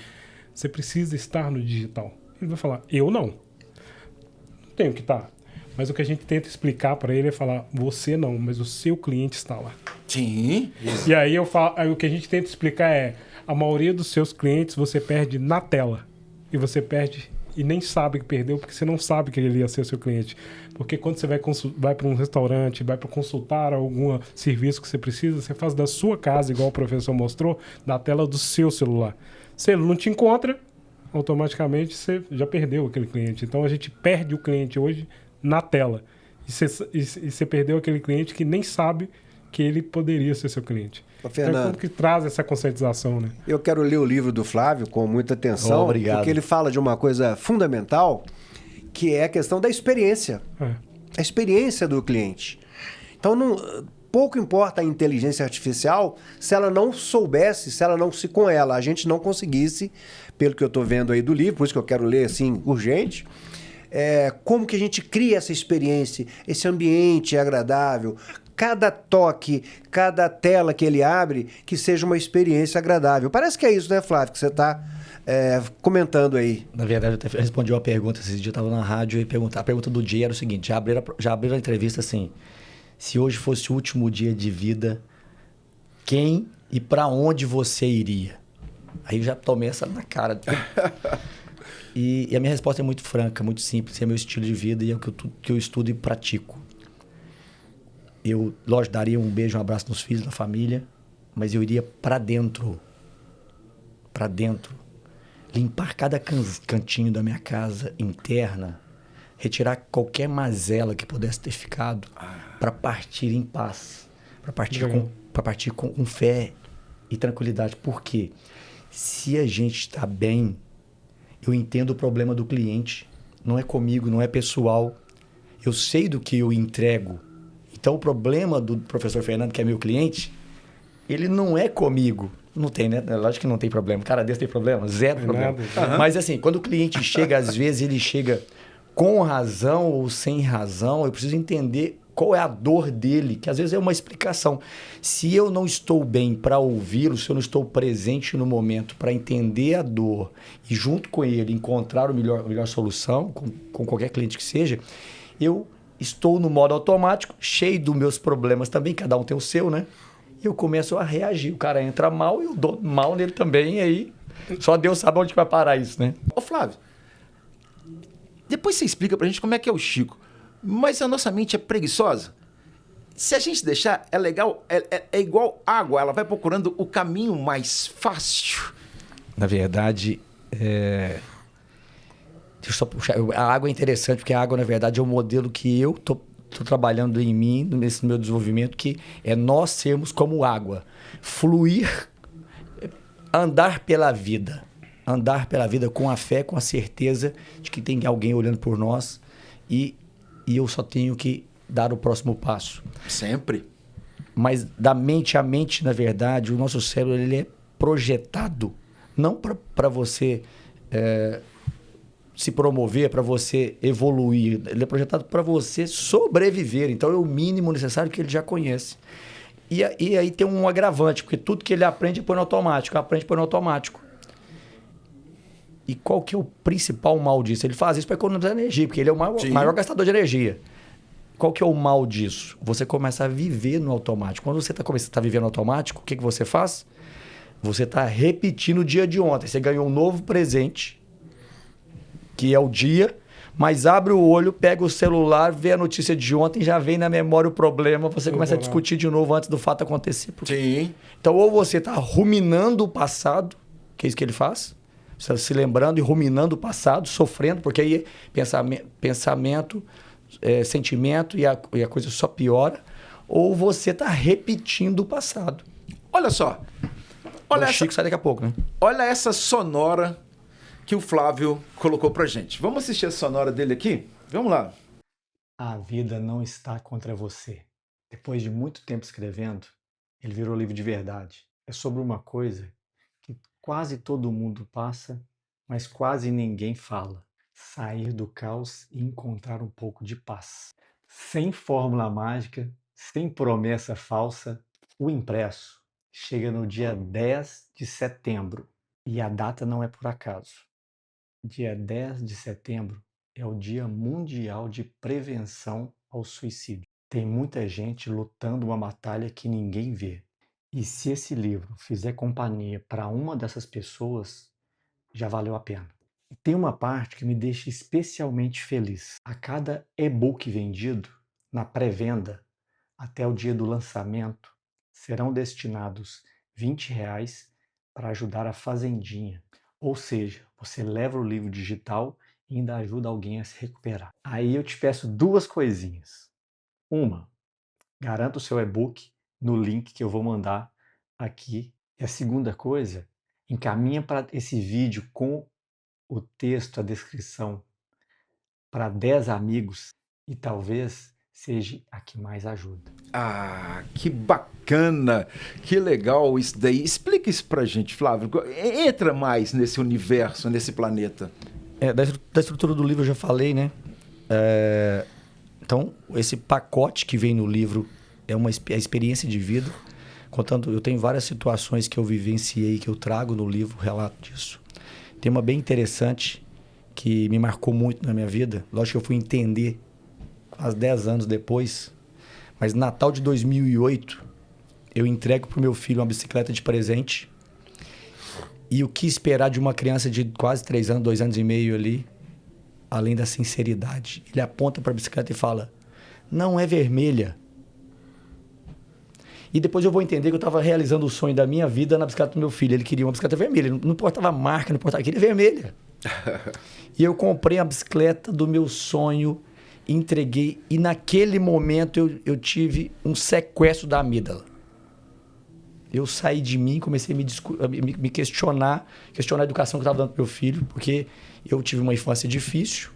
Speaker 2: você precisa estar no digital. Ele vai falar, eu não tenho que estar. Mas o que a gente tenta explicar para ele é falar, você não, mas o seu cliente está lá.
Speaker 1: Sim.
Speaker 2: E aí o que a gente tenta explicar é, a maioria dos seus clientes você perde na tela. E você perde e nem sabe que perdeu, porque você não sabe que ele ia ser seu cliente. Porque quando você vai para um restaurante, vai para consultar algum serviço que você precisa, você faz da sua casa, igual o professor mostrou, da tela do seu celular. Se ele não te encontra, automaticamente você já perdeu aquele cliente. Então a gente perde o cliente hoje na tela. E você perdeu aquele cliente que nem sabe que ele poderia ser seu cliente.
Speaker 4: Ô, Fernando,
Speaker 2: então, como que traz essa conscientização, né?
Speaker 4: eu quero ler o livro do Flávio com muita atenção,
Speaker 3: Obrigado.
Speaker 4: porque ele fala de uma coisa fundamental, que é a questão da experiência. A experiência do cliente. Então, pouco importa a inteligência artificial se ela não soubesse, se ela não se com ela, a gente não conseguisse, pelo que eu estou vendo aí do livro, por isso que eu quero ler assim, urgente, como que a gente cria essa experiência, esse ambiente agradável, cada toque, cada tela que ele abre, que seja uma experiência agradável. Parece que é isso, né, Flávio, que você está comentando aí.
Speaker 3: Na verdade, eu até respondi uma pergunta, esse dia eu estava na rádio e a pergunta do dia era o seguinte, já abriram a entrevista assim, se hoje fosse o último dia de vida, quem e para onde você iria? Aí eu já tomei essa na cara. E a minha resposta é muito franca, muito simples, é meu estilo de vida e é o que eu estudo e pratico. Eu, lógico, daria um beijo, um abraço nos filhos, na família, mas eu iria para dentro. Para dentro. Limpar cada cantinho da minha casa interna, retirar qualquer mazela que pudesse ter ficado, para partir em paz, para partir com fé e tranquilidade. Por quê? Se a gente está bem, eu entendo o problema do cliente. Não é comigo, não é pessoal. Eu sei do que eu entrego. Então, o problema do professor Fernando, que é meu cliente, ele não é comigo. Não tem, né? Lógico que não tem problema. Cara desse tem problema? Zero problema.
Speaker 2: Nada.
Speaker 3: Mas assim, quando o cliente chega, às vezes ele chega com razão ou sem razão, eu preciso entender qual é a dor dele, que às vezes é uma explicação. Se eu não estou bem para ouvi-lo, se eu não estou presente no momento para entender a dor e junto com ele encontrar a melhor solução, com qualquer cliente que seja, eu estou no modo automático, cheio dos meus problemas também, cada um tem o seu, né? E eu começo a reagir. O cara entra mal e eu dou mal nele também, e aí só Deus sabe onde vai parar isso, né?
Speaker 1: Ô Flávio, depois você explica pra gente como é que é o Chico. Mas a nossa mente é preguiçosa. Se a gente deixar, é legal, é igual água, ela vai procurando o caminho mais fácil.
Speaker 3: Na verdade, deixa eu só puxar. A água é interessante, porque a água, na verdade, é o modelo que eu tô trabalhando em mim, nesse meu desenvolvimento, que é nós sermos como água. Fluir, andar pela vida. Andar pela vida com a fé, com a certeza de que tem alguém olhando por nós e eu só tenho que dar o próximo passo.
Speaker 1: Sempre.
Speaker 3: Mas da mente a mente, na verdade, o nosso cérebro ele é projetado não para você se promover, para você evoluir. Ele é projetado para você sobreviver. Então é o mínimo necessário que ele já conhece. E aí tem um agravante, porque tudo que ele aprende põe no automático. Aprende põe no automático. E qual que é o principal mal disso? Ele faz isso para economizar energia, porque ele é o maior gastador de energia. Qual que é o mal disso? Você começa a viver no automático. Quando você está vivendo no automático, o que você faz? Você está repetindo o dia de ontem. Você ganhou um novo presente, que é o dia, mas abre o olho, pega o celular, vê a notícia de ontem, já vem na memória o problema, você começa a discutir de novo antes do fato acontecer.
Speaker 1: Sim.
Speaker 3: Então, ou você está ruminando o passado, que é isso que ele faz, você está se lembrando e ruminando o passado, sofrendo, porque aí pensamento, sentimento e a coisa só piora, ou você está repetindo o passado.
Speaker 1: Olha só. Olha
Speaker 3: o Chico sai daqui a pouco, né?
Speaker 1: Olha essa sonora que o Flávio colocou pra gente. Vamos assistir a sonora dele aqui? Vamos lá.
Speaker 3: A vida não está contra você. Depois de muito tempo escrevendo, ele virou livro de verdade. É sobre uma coisa que quase todo mundo passa, mas quase ninguém fala. Sair do caos e encontrar um pouco de paz. Sem fórmula mágica, sem promessa falsa, o impresso chega no dia 10 de setembro. E a data não é por acaso. Dia 10 de setembro é o Dia Mundial de Prevenção ao Suicídio. Tem muita gente lutando uma batalha que ninguém vê. E se esse livro fizer companhia para uma dessas pessoas, já valeu a pena. Tem uma parte que me deixa especialmente feliz. A cada e-book vendido, na pré-venda, até o dia do lançamento, serão destinados R$20 para ajudar a Fazendinha. Ou seja, você leva o livro digital e ainda ajuda alguém a se recuperar. Aí eu te peço duas coisinhas. Uma, garanta o seu e-book no link que eu vou mandar aqui. E a segunda coisa, encaminha para esse vídeo com o texto, a descrição, para 10 amigos e talvez seja a que mais ajuda.
Speaker 1: Ah, que bacana, que legal isso daí. Explica isso pra gente, Flávio. Entra mais nesse universo, nesse planeta.
Speaker 3: Da estrutura do livro eu já falei, né? Então, esse pacote que vem no livro é a experiência de vida. Contando, eu tenho várias situações que eu vivenciei, que eu trago no livro, relato disso. Tem uma bem interessante que me marcou muito na minha vida. Lógico que eu fui entender quase 10 anos depois. Mas no Natal de 2008, eu entrego para o meu filho uma bicicleta de presente. E o que esperar de uma criança de quase 3 anos, 2 anos e meio ali, além da sinceridade. Ele aponta para a bicicleta e fala, não é vermelha. E depois eu vou entender que eu estava realizando o sonho da minha vida na bicicleta do meu filho. Ele queria uma bicicleta vermelha. Não importava a marca, não importava. Ele queria vermelha. E eu comprei a bicicleta do meu sonho, entreguei. E naquele momento eu tive um sequestro da amígdala. Eu saí de mim, comecei a me questionar a educação que eu estava dando para o meu filho, porque eu tive uma infância difícil.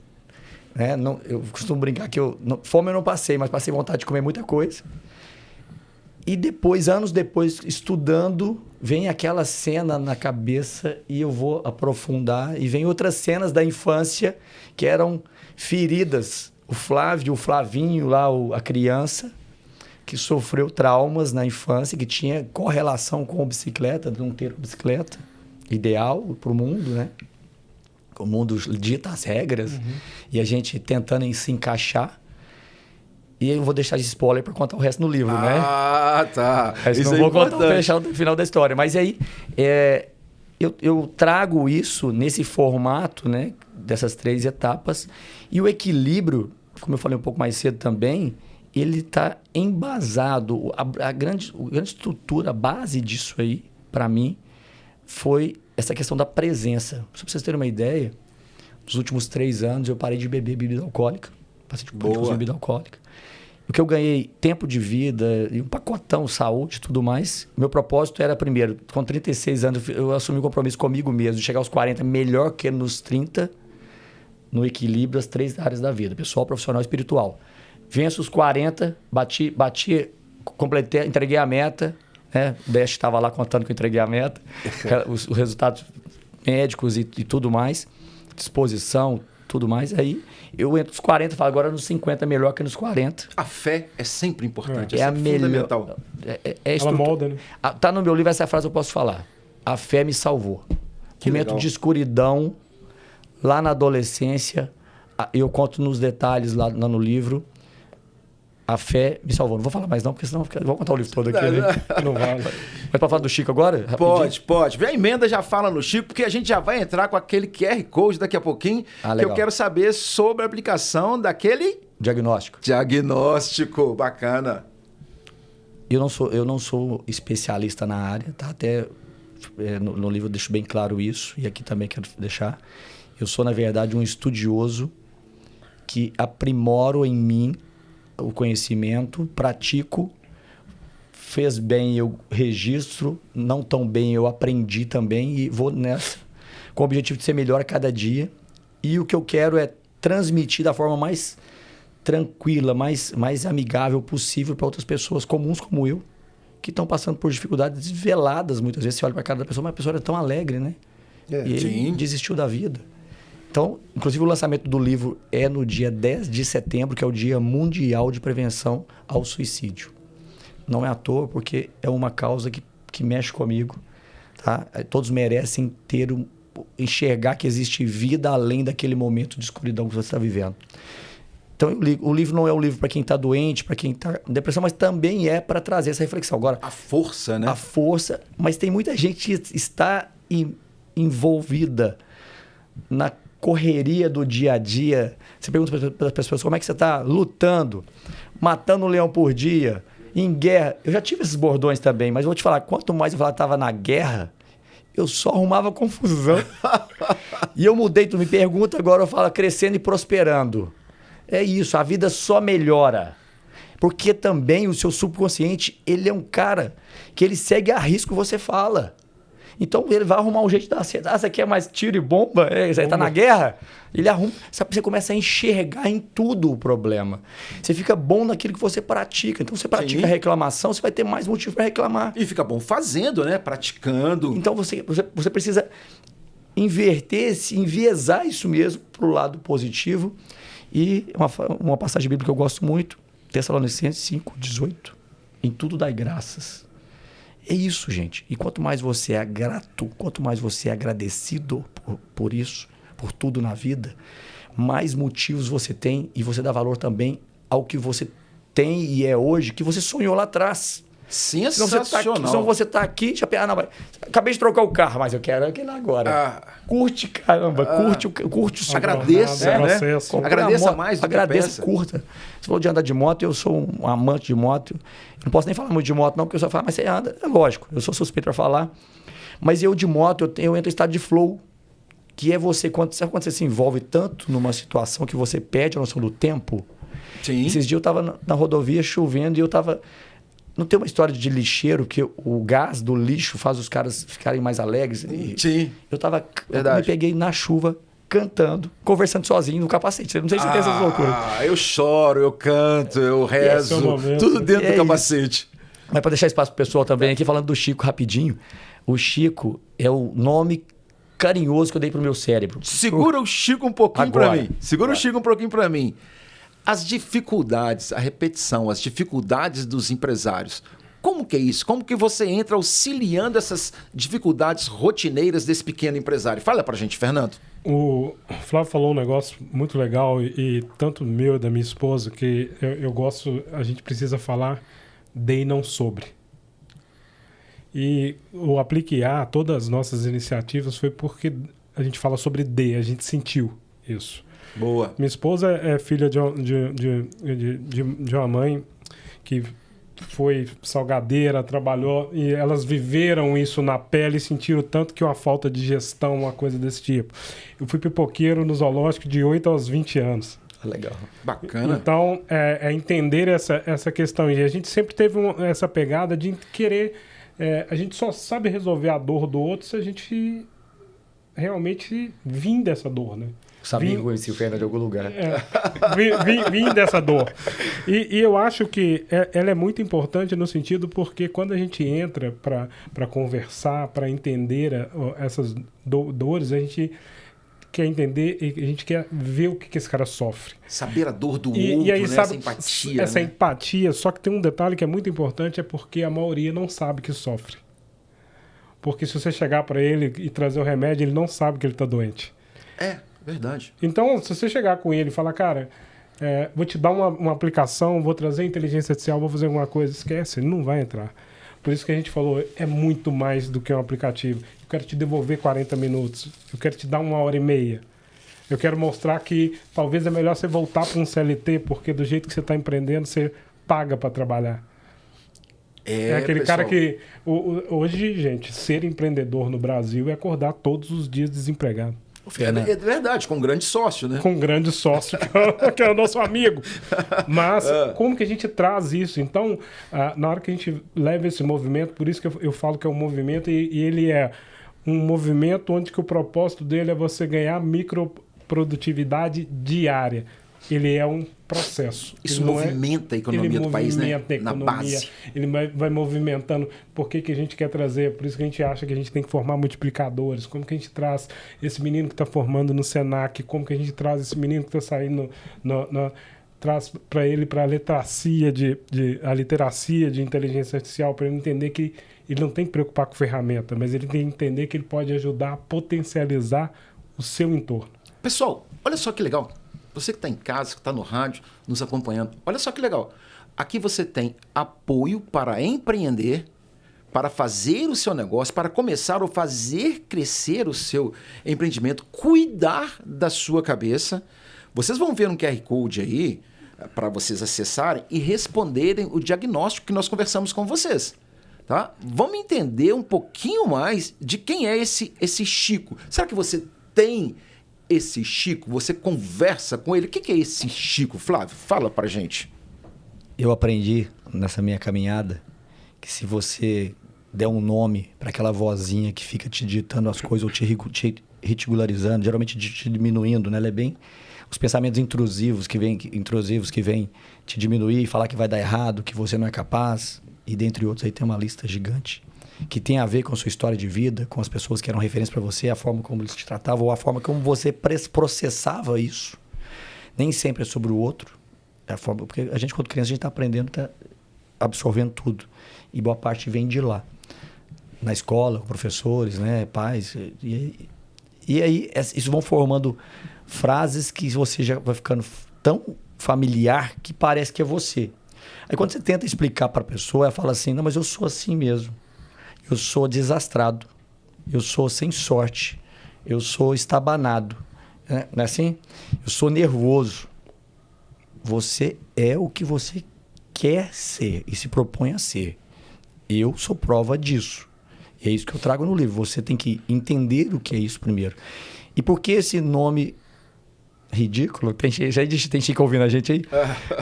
Speaker 3: Né? Eu costumo brincar que fome eu não passei, mas passei vontade de comer muita coisa. E depois, anos depois, estudando, vem aquela cena na cabeça e eu vou aprofundar. E vem outras cenas da infância que eram feridas o Flávio, o Flavinho lá, a criança que sofreu traumas na infância, que tinha correlação com a bicicleta, de não ter bicicleta ideal para o mundo, né? O mundo dita as regras e a gente tentando se encaixar. E eu vou deixar de spoiler para contar o resto no livro, né?
Speaker 1: Ah, tá.
Speaker 3: Isso não vou contar, fechar o final da história. Mas aí, eu trago isso nesse formato, né? Dessas 3 etapas. E o equilíbrio, como eu falei um pouco mais cedo também, ele está embasado. A grande estrutura, a base disso aí, para mim, foi essa questão da presença. Só para vocês terem uma ideia, nos últimos 3 anos eu parei de beber bebida alcoólica. Passei de bebida alcoólica. O que eu ganhei tempo de vida e um pacotão, saúde e tudo mais. Meu propósito era, primeiro, com 36 anos, eu assumi um compromisso comigo mesmo, de chegar aos 40 melhor que nos 30, no equilíbrio das 3 áreas da vida, pessoal, profissional e espiritual. Venço os 40, bati, completei, entreguei a meta, né? O Dash estava lá contando que eu entreguei a meta, os resultados médicos e tudo mais, disposição, tudo mais. Aí eu entro nos 40 e falo, agora nos 50 melhor que nos 40.
Speaker 1: A fé é sempre importante,
Speaker 3: É a melhor.
Speaker 1: Fundamental.
Speaker 2: Ela molda, né?
Speaker 3: Tá no meu livro, essa frase eu posso falar. A fé me salvou.
Speaker 1: Que
Speaker 3: Momento
Speaker 1: legal.
Speaker 3: de escuridão, lá na adolescência, eu conto nos detalhes lá no livro. A fé me salvou. Não vou falar mais não, porque senão eu vou contar o livro todo aqui. Né?
Speaker 2: Não vale.
Speaker 3: Mas pra falar do Chico agora?
Speaker 1: Pode. Vem a emenda, já fala no Chico, porque a gente já vai entrar com aquele QR Code daqui a pouquinho, que
Speaker 3: legal.
Speaker 1: eu quero saber sobre a aplicação daquele
Speaker 3: Diagnóstico.
Speaker 1: diagnóstico. Bacana.
Speaker 3: Eu não sou especialista na área, tá? Até no livro eu deixo bem claro isso, e aqui também quero deixar. Eu sou, na verdade, um estudioso que aprimoro em mim o conhecimento, pratico, fez bem, eu registro, não tão bem, eu aprendi também e vou nessa, com o objetivo de ser melhor a cada dia. E o que eu quero é transmitir da forma mais tranquila, mais amigável possível para outras pessoas comuns como eu, que estão passando por dificuldades veladas. Muitas vezes você olha para a cara da pessoa, mas a pessoa é tão alegre, né? E ele desistiu da vida. Então, inclusive o lançamento do livro é no dia 10 de setembro, que é o Dia Mundial de Prevenção ao Suicídio. Não é à toa, porque é uma causa que mexe comigo. Tá? Todos merecem enxergar que existe vida além daquele momento de escuridão que você está vivendo. Então, o livro não é um livro para quem está doente, para quem está em depressão, mas também é para trazer essa reflexão. Agora,
Speaker 1: A força, né?
Speaker 3: a força, mas tem muita gente que está envolvida na correria do dia a dia. Você pergunta para as pessoas como é que você está lutando, matando um leão por dia, em guerra. Eu já tive esses bordões também, mas vou te falar, quanto mais eu falava que estava na guerra, eu só arrumava confusão. E eu mudei, tu me pergunta, agora eu falo crescendo e prosperando. É isso, a vida só melhora. Porque também o seu subconsciente, ele é um cara que ele segue a risco, você fala. Então ele vai arrumar um jeito de dar certo. Você quer mais tiro e bomba? Você tá na guerra? Ele arruma. Sabe, você começa a enxergar em tudo o problema. Você fica bom naquilo que você pratica. Então você pratica a reclamação, você vai ter mais motivo para reclamar.
Speaker 1: E fica bom fazendo, né? Praticando.
Speaker 3: Então você precisa enviesar isso mesmo pro lado positivo. E uma passagem bíblica que eu gosto muito, Tessalonicenses 5:18. Em tudo dai graças. É isso, gente. E quanto mais você é grato, quanto mais você é agradecido por isso, por tudo na vida, mais motivos você tem e você dá valor também ao que você tem e é hoje, que você sonhou lá atrás.
Speaker 1: Sensacional.
Speaker 3: Senão você tá aqui, já acabei de trocar o carro, mas eu quero aquele agora. Curte, caramba, curte o seu
Speaker 1: Agradeça, né?
Speaker 2: processo.
Speaker 1: Agradeça mais do que
Speaker 3: agradeça,
Speaker 1: peça.
Speaker 3: curta. Você falou de andar de moto, eu sou um amante de moto. Eu não posso nem falar muito de moto, não, porque eu só falo, mas você anda. É lógico, eu sou suspeito para falar. Mas eu de moto, eu entro em estado de flow, que é você, sabe quando você se envolve tanto numa situação que você perde a noção do tempo?
Speaker 1: Sim.
Speaker 3: Esses dias eu estava na rodovia chovendo e eu estava... Não tem uma história de lixeiro que o gás do lixo faz os caras ficarem mais alegres?
Speaker 1: Sim.
Speaker 3: Eu me peguei na chuva, cantando, conversando sozinho no capacete. Não sei se você tem essas loucuras.
Speaker 1: Eu choro, eu canto, eu rezo.
Speaker 2: Esse é o momento.
Speaker 1: Tudo dentro do
Speaker 3: isso.
Speaker 1: capacete.
Speaker 3: Mas para deixar espaço pro pessoal também, aqui falando do Chico rapidinho. O Chico é o nome carinhoso que eu dei pro meu cérebro.
Speaker 1: Segura o Chico um pouquinho
Speaker 3: Agora.
Speaker 1: pra mim. Segura o Chico um pouquinho pra mim. As dificuldades, a repetição, as dificuldades dos empresários. Como que é isso? Como que você entra auxiliando essas dificuldades rotineiras desse pequeno empresário? Fala pra gente, Fernando.
Speaker 2: O Flávio falou um negócio muito legal e tanto meu e da minha esposa que eu gosto, a gente precisa falar de e não sobre. E o Aplique A, todas as nossas iniciativas foi porque a gente fala sobre de, a gente sentiu isso.
Speaker 1: Boa.
Speaker 2: Minha esposa é filha de uma mãe que foi salgadeira, trabalhou e elas viveram isso na pele e sentiram tanto que uma falta de gestão, uma coisa desse tipo. Eu fui pipoqueiro no zoológico de 8 aos 20 anos.
Speaker 3: Legal.
Speaker 1: Bacana.
Speaker 2: Então, é entender essa questão. E a gente sempre teve essa pegada de querer... a gente só sabe resolver a dor do outro se a gente realmente vir dessa dor, né?
Speaker 3: Sabia que eu conheci o Fernando de algum lugar.
Speaker 2: Vim dessa dor. E eu acho que ela é muito importante no sentido porque quando a gente entra para conversar, para entender essas dores, a gente quer entender e a gente quer ver o que esse cara sofre.
Speaker 1: Saber a dor do outro,
Speaker 2: e aí,
Speaker 1: né?
Speaker 2: sabe,
Speaker 1: Essa empatia.
Speaker 2: Essa
Speaker 1: né?
Speaker 2: empatia, só que tem um detalhe que é muito importante, é porque a maioria não sabe que sofre. Porque se você chegar para ele e trazer o remédio, ele não sabe que ele está doente.
Speaker 1: É, verdade.
Speaker 2: Então, se você chegar com ele e falar, cara, vou te dar uma aplicação, vou trazer inteligência artificial, vou fazer alguma coisa, esquece, ele não vai entrar. Por isso que a gente falou, é muito mais do que um aplicativo. Eu quero te devolver 40 minutos, eu quero te dar 1h30. Eu quero mostrar que talvez é melhor você voltar para um CLT, porque do jeito que você está empreendendo, você paga para trabalhar. É aquele
Speaker 1: pessoal,
Speaker 2: cara que... Hoje, gente, ser empreendedor no Brasil é acordar todos os dias desempregado.
Speaker 1: É verdade, com um grande sócio, né?
Speaker 2: Com um grande sócio, que é o nosso amigo. Mas como que a gente traz isso? Então, na hora que a gente leva esse movimento, por isso que eu falo que é um movimento, e ele é um movimento onde que o propósito dele é você ganhar microprodutividade diária. Ele é um processo.
Speaker 1: Isso movimenta a economia do país, né? Na base.
Speaker 2: Ele vai movimentando. Por que a gente quer trazer? Por isso que a gente acha que a gente tem que formar multiplicadores. Como que a gente traz esse menino que está formando no Senac? Como que a gente traz esse menino que está saindo traz para ele para a literacia de inteligência artificial, para ele entender que ele não tem que preocupar com ferramenta, mas ele tem que entender que ele pode ajudar a potencializar o seu entorno.
Speaker 1: Pessoal, olha só que legal. Você que está em casa, que está no rádio, nos acompanhando, olha só que legal. Aqui você tem apoio para empreender, para fazer o seu negócio, para começar ou fazer crescer o seu empreendimento, cuidar da sua cabeça. Vocês vão ver um QR Code aí para vocês acessarem e responderem o diagnóstico que nós conversamos com vocês. Tá? Vamos entender um pouquinho mais de quem é esse Chico. Será que você tem esse Chico? Você conversa com ele? O que é esse Chico? Flávio, fala pra gente.
Speaker 3: Eu aprendi nessa minha caminhada que se você der um nome para aquela vozinha que fica te ditando as coisas ou te ridicularizando, geralmente te diminuindo, né? Ela é bem... Os pensamentos intrusivos que vêm te diminuir e falar que vai dar errado, que você não é capaz, e dentre outros aí tem uma lista gigante que tem a ver com a sua história de vida, com as pessoas que eram referência para você, a forma como eles te tratavam ou a forma como você processava isso. Nem sempre é sobre o outro. É a forma, porque a gente, quando criança, a gente está aprendendo, está absorvendo tudo. E boa parte vem de lá. Na escola, com professores, né, pais. E aí, isso vão formando frases que você já vai ficando tão familiar que parece que é você. Aí quando você tenta explicar para a pessoa, ela fala assim, não, mas eu sou assim mesmo. Eu sou desastrado. Eu sou sem sorte. Eu sou estabanado. Não é assim? Eu sou nervoso. Você é o que você quer ser e se propõe a ser. Eu sou prova disso. E é isso que eu trago no livro. Você tem que entender o que é isso primeiro. E por que esse nome ridículo? Tem Chico ouvindo a gente aí?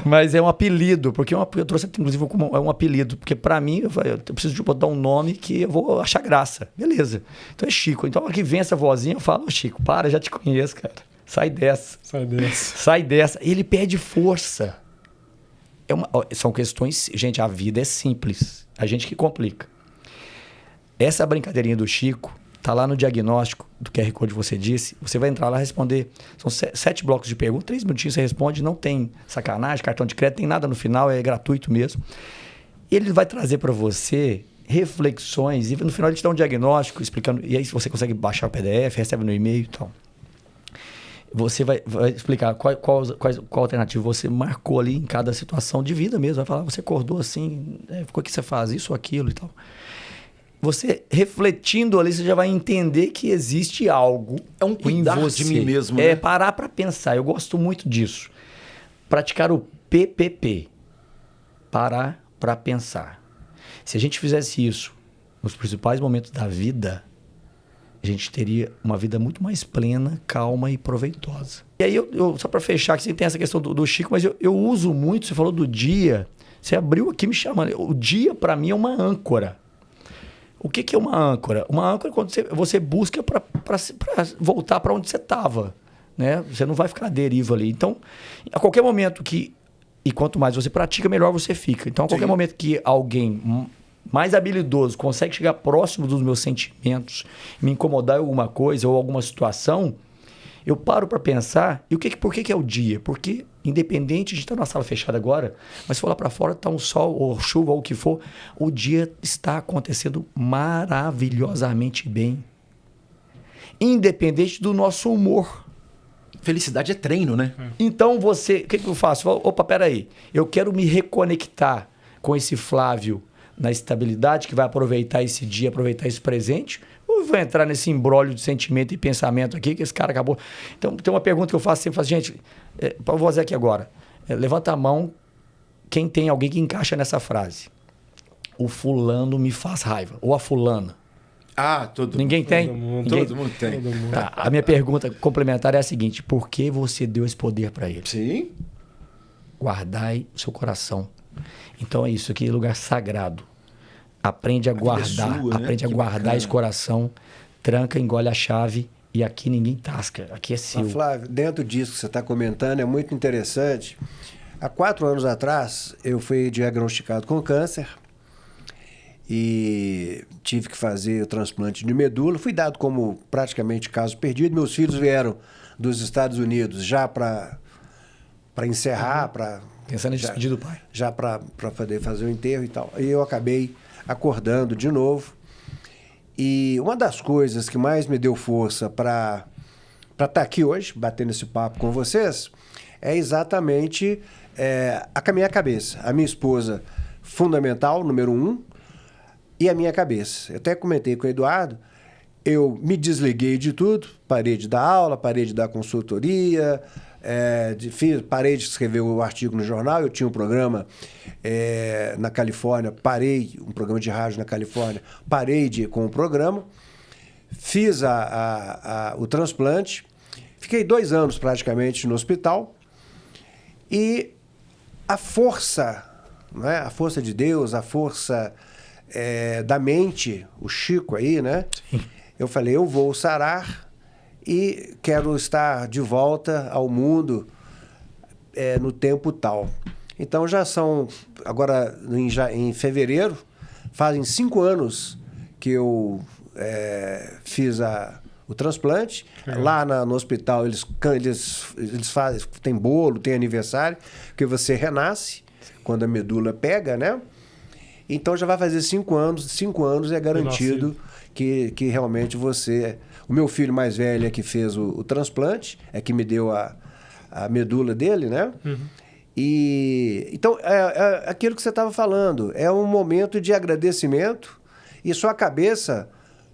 Speaker 3: Mas é um apelido. Porque eu trouxe, inclusive, como um apelido. Porque para mim, eu preciso de botar um nome que eu vou achar graça. Beleza. Então é Chico. Então, aqui vem essa vozinha, eu falo, Chico, para, já te conheço, cara. Sai dessa. Sai dessa. Ele perde força. São questões... Gente, a vida é simples. A gente que complica. Essa brincadeirinha do Chico Tá lá no diagnóstico do QR Code que você disse. Você vai entrar lá e responder. São 7 blocos de perguntas, 3 minutinhos você responde. Não tem sacanagem, cartão de crédito, tem nada no final, é gratuito mesmo. Ele vai trazer para você reflexões e no final ele te dá um diagnóstico explicando. E aí você consegue baixar o PDF, recebe no e-mail e tal. Você vai explicar qual alternativa você marcou ali em cada situação de vida mesmo. Vai falar, você acordou assim, ficou que você faz isso ou aquilo e tal. Você refletindo ali, você já vai entender que existe algo
Speaker 1: É um cuidar
Speaker 3: em você.
Speaker 1: de mim mesmo,
Speaker 3: É
Speaker 1: né?
Speaker 3: parar para pensar. Eu gosto muito disso. Praticar o PPP. Parar para pensar. Se a gente fizesse isso nos principais momentos da vida, a gente teria uma vida muito mais plena, calma e proveitosa. E aí, só para fechar, que você tem essa questão do Chico, mas eu uso muito, você falou do dia, você abriu aqui me chamando. O dia, para mim, é uma âncora. O que é uma âncora? Uma âncora é quando você busca para voltar para onde você estava. Né? Você não vai ficar à deriva ali. Então, a qualquer momento e quanto mais você pratica, melhor você fica. Então, a qualquer momento que alguém mais habilidoso consegue chegar próximo dos meus sentimentos, me incomodar em alguma coisa ou alguma situação, eu paro para pensar, e por que é o dia? Porque, independente de estar numa sala fechada agora, mas se for lá para fora, está um sol, ou chuva, ou o que for, o dia está acontecendo maravilhosamente bem. Independente do nosso humor.
Speaker 1: Felicidade é treino, né?
Speaker 3: Então, o que eu faço? Opa, peraí. Eu quero me reconectar com esse Flávio na estabilidade, que vai aproveitar esse dia, aproveitar esse presente, ou vou entrar nesse imbróglio de sentimento e pensamento aqui, que esse cara acabou... Então, tem uma pergunta que eu faço sempre, gente, vou fazer aqui agora. Levanta a mão quem tem alguém que encaixa nessa frase. O fulano me faz raiva, ou a fulana.
Speaker 1: Ah, todo
Speaker 3: Ninguém tem?
Speaker 2: Todo mundo.
Speaker 1: Todo mundo tem.
Speaker 2: Todo mundo.
Speaker 3: Tá, a minha pergunta complementar é a seguinte, por que você deu esse poder para ele?
Speaker 1: Sim.
Speaker 3: Guardai o seu coração. Então é isso aqui, é lugar sagrado. Aprende a guardar,
Speaker 1: sua, né?
Speaker 3: aprende a
Speaker 1: Que
Speaker 3: guardar
Speaker 1: bacana.
Speaker 3: esse coração, tranca, engole a chave e aqui ninguém tasca, aqui é seu.
Speaker 4: Mas, Flávio, dentro disso que você está comentando, é muito interessante. Há 4 anos atrás, eu fui diagnosticado com câncer e tive que fazer o transplante de medula. Fui dado como praticamente caso perdido. Meus filhos vieram dos Estados Unidos já para encerrar, para
Speaker 3: Pensando em despedir do pai.
Speaker 4: já para poder fazer o enterro e tal. E eu acabei acordando de novo. E uma das coisas que mais me deu força para estar aqui hoje, batendo esse papo com vocês, é exatamente a minha cabeça. A minha esposa, fundamental, número 1, e a minha cabeça. Eu até comentei com o Eduardo, eu me desliguei de tudo, parei de dar aula, parei de dar consultoria, parei de escrever o artigo no jornal. Eu tinha um programa na Califórnia, um programa de rádio na Califórnia, parei com o programa, fiz o transplante, fiquei 2 anos praticamente no hospital e a força, né? A força de Deus, a força da mente, o Chico aí, né?
Speaker 3: Sim.
Speaker 4: Eu falei, eu vou sarar e quero estar de volta ao mundo no tempo tal. Então já são, agora em fevereiro, fazem 5 anos que eu fiz o transplante. Lá no hospital eles fazem, tem bolo, tem aniversário, porque você renasce quando a medula pega, né? Então já vai fazer 5 anos, 5 anos é garantido que realmente você... O meu filho mais velho é que fez o transplante, é que me deu a medula dele, né? Uhum. E então, é aquilo que você estava falando, é um momento de agradecimento e sua cabeça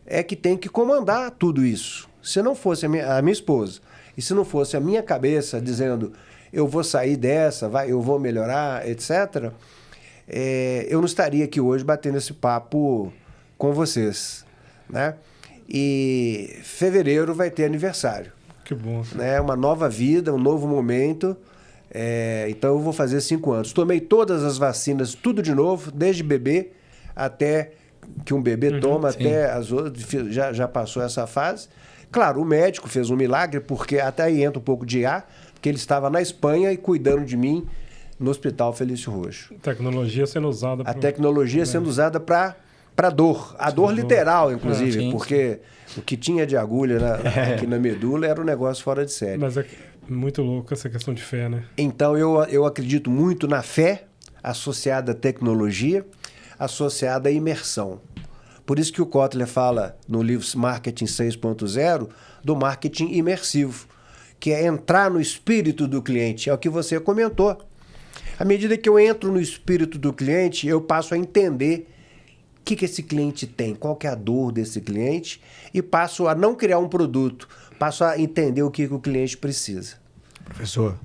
Speaker 4: é que tem que comandar tudo isso. Se não fosse a minha esposa, e se não fosse a minha cabeça dizendo eu vou sair dessa, eu vou melhorar, etc., eu não estaria aqui hoje batendo esse papo com vocês, né? E fevereiro vai ter aniversário.
Speaker 2: Que bom.
Speaker 4: Né? Uma nova vida, um novo momento. Então eu vou fazer 5 anos. Tomei todas as vacinas, tudo de novo, desde bebê até que um bebê toma,
Speaker 3: sim.
Speaker 4: até as outras, já passou essa fase. Claro, o médico fez um milagre, porque até aí entra um pouco de ar, porque ele estava na Espanha e cuidando de mim no Hospital Felício Roxo.
Speaker 2: Tecnologia sendo usada
Speaker 4: A tecnologia sendo usada para para dor. A dor literal, inclusive,
Speaker 3: sim,
Speaker 4: porque o que tinha de agulha aqui na medula era um negócio fora de série.
Speaker 2: Mas é muito louco essa questão de fé, né?
Speaker 4: Então, eu acredito muito na fé associada à tecnologia, associada à imersão. Por isso que o Kotler fala no livro Marketing 6.0 do marketing imersivo, que é entrar no espírito do cliente. É o que você comentou. À medida que eu entro no espírito do cliente, eu passo a entender o que esse cliente tem, qual que é a dor desse cliente, e passo a não criar um produto, passo a entender o que o cliente precisa.
Speaker 3: Professor,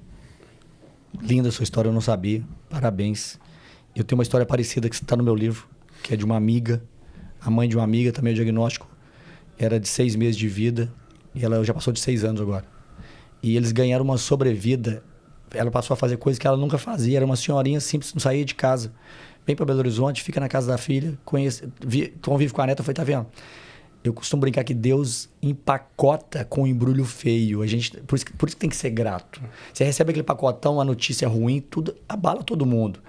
Speaker 3: linda a sua história, eu não sabia. Parabéns. Eu tenho uma história parecida que está no meu livro, que é de uma amiga, a mãe de uma amiga, também o diagnóstico era de 6 meses de vida, e ela já passou de 6 anos agora. E eles ganharam uma sobrevida, ela passou a fazer coisas que ela nunca fazia, era uma senhorinha simples, não saía de casa. Vem para Belo Horizonte, fica na casa da filha, convive com a neta, foi, tá vendo? Eu costumo brincar que Deus empacota com um embrulho feio. Por isso que tem que ser grato. Você recebe aquele pacotão, a notícia ruim, tudo abala todo mundo.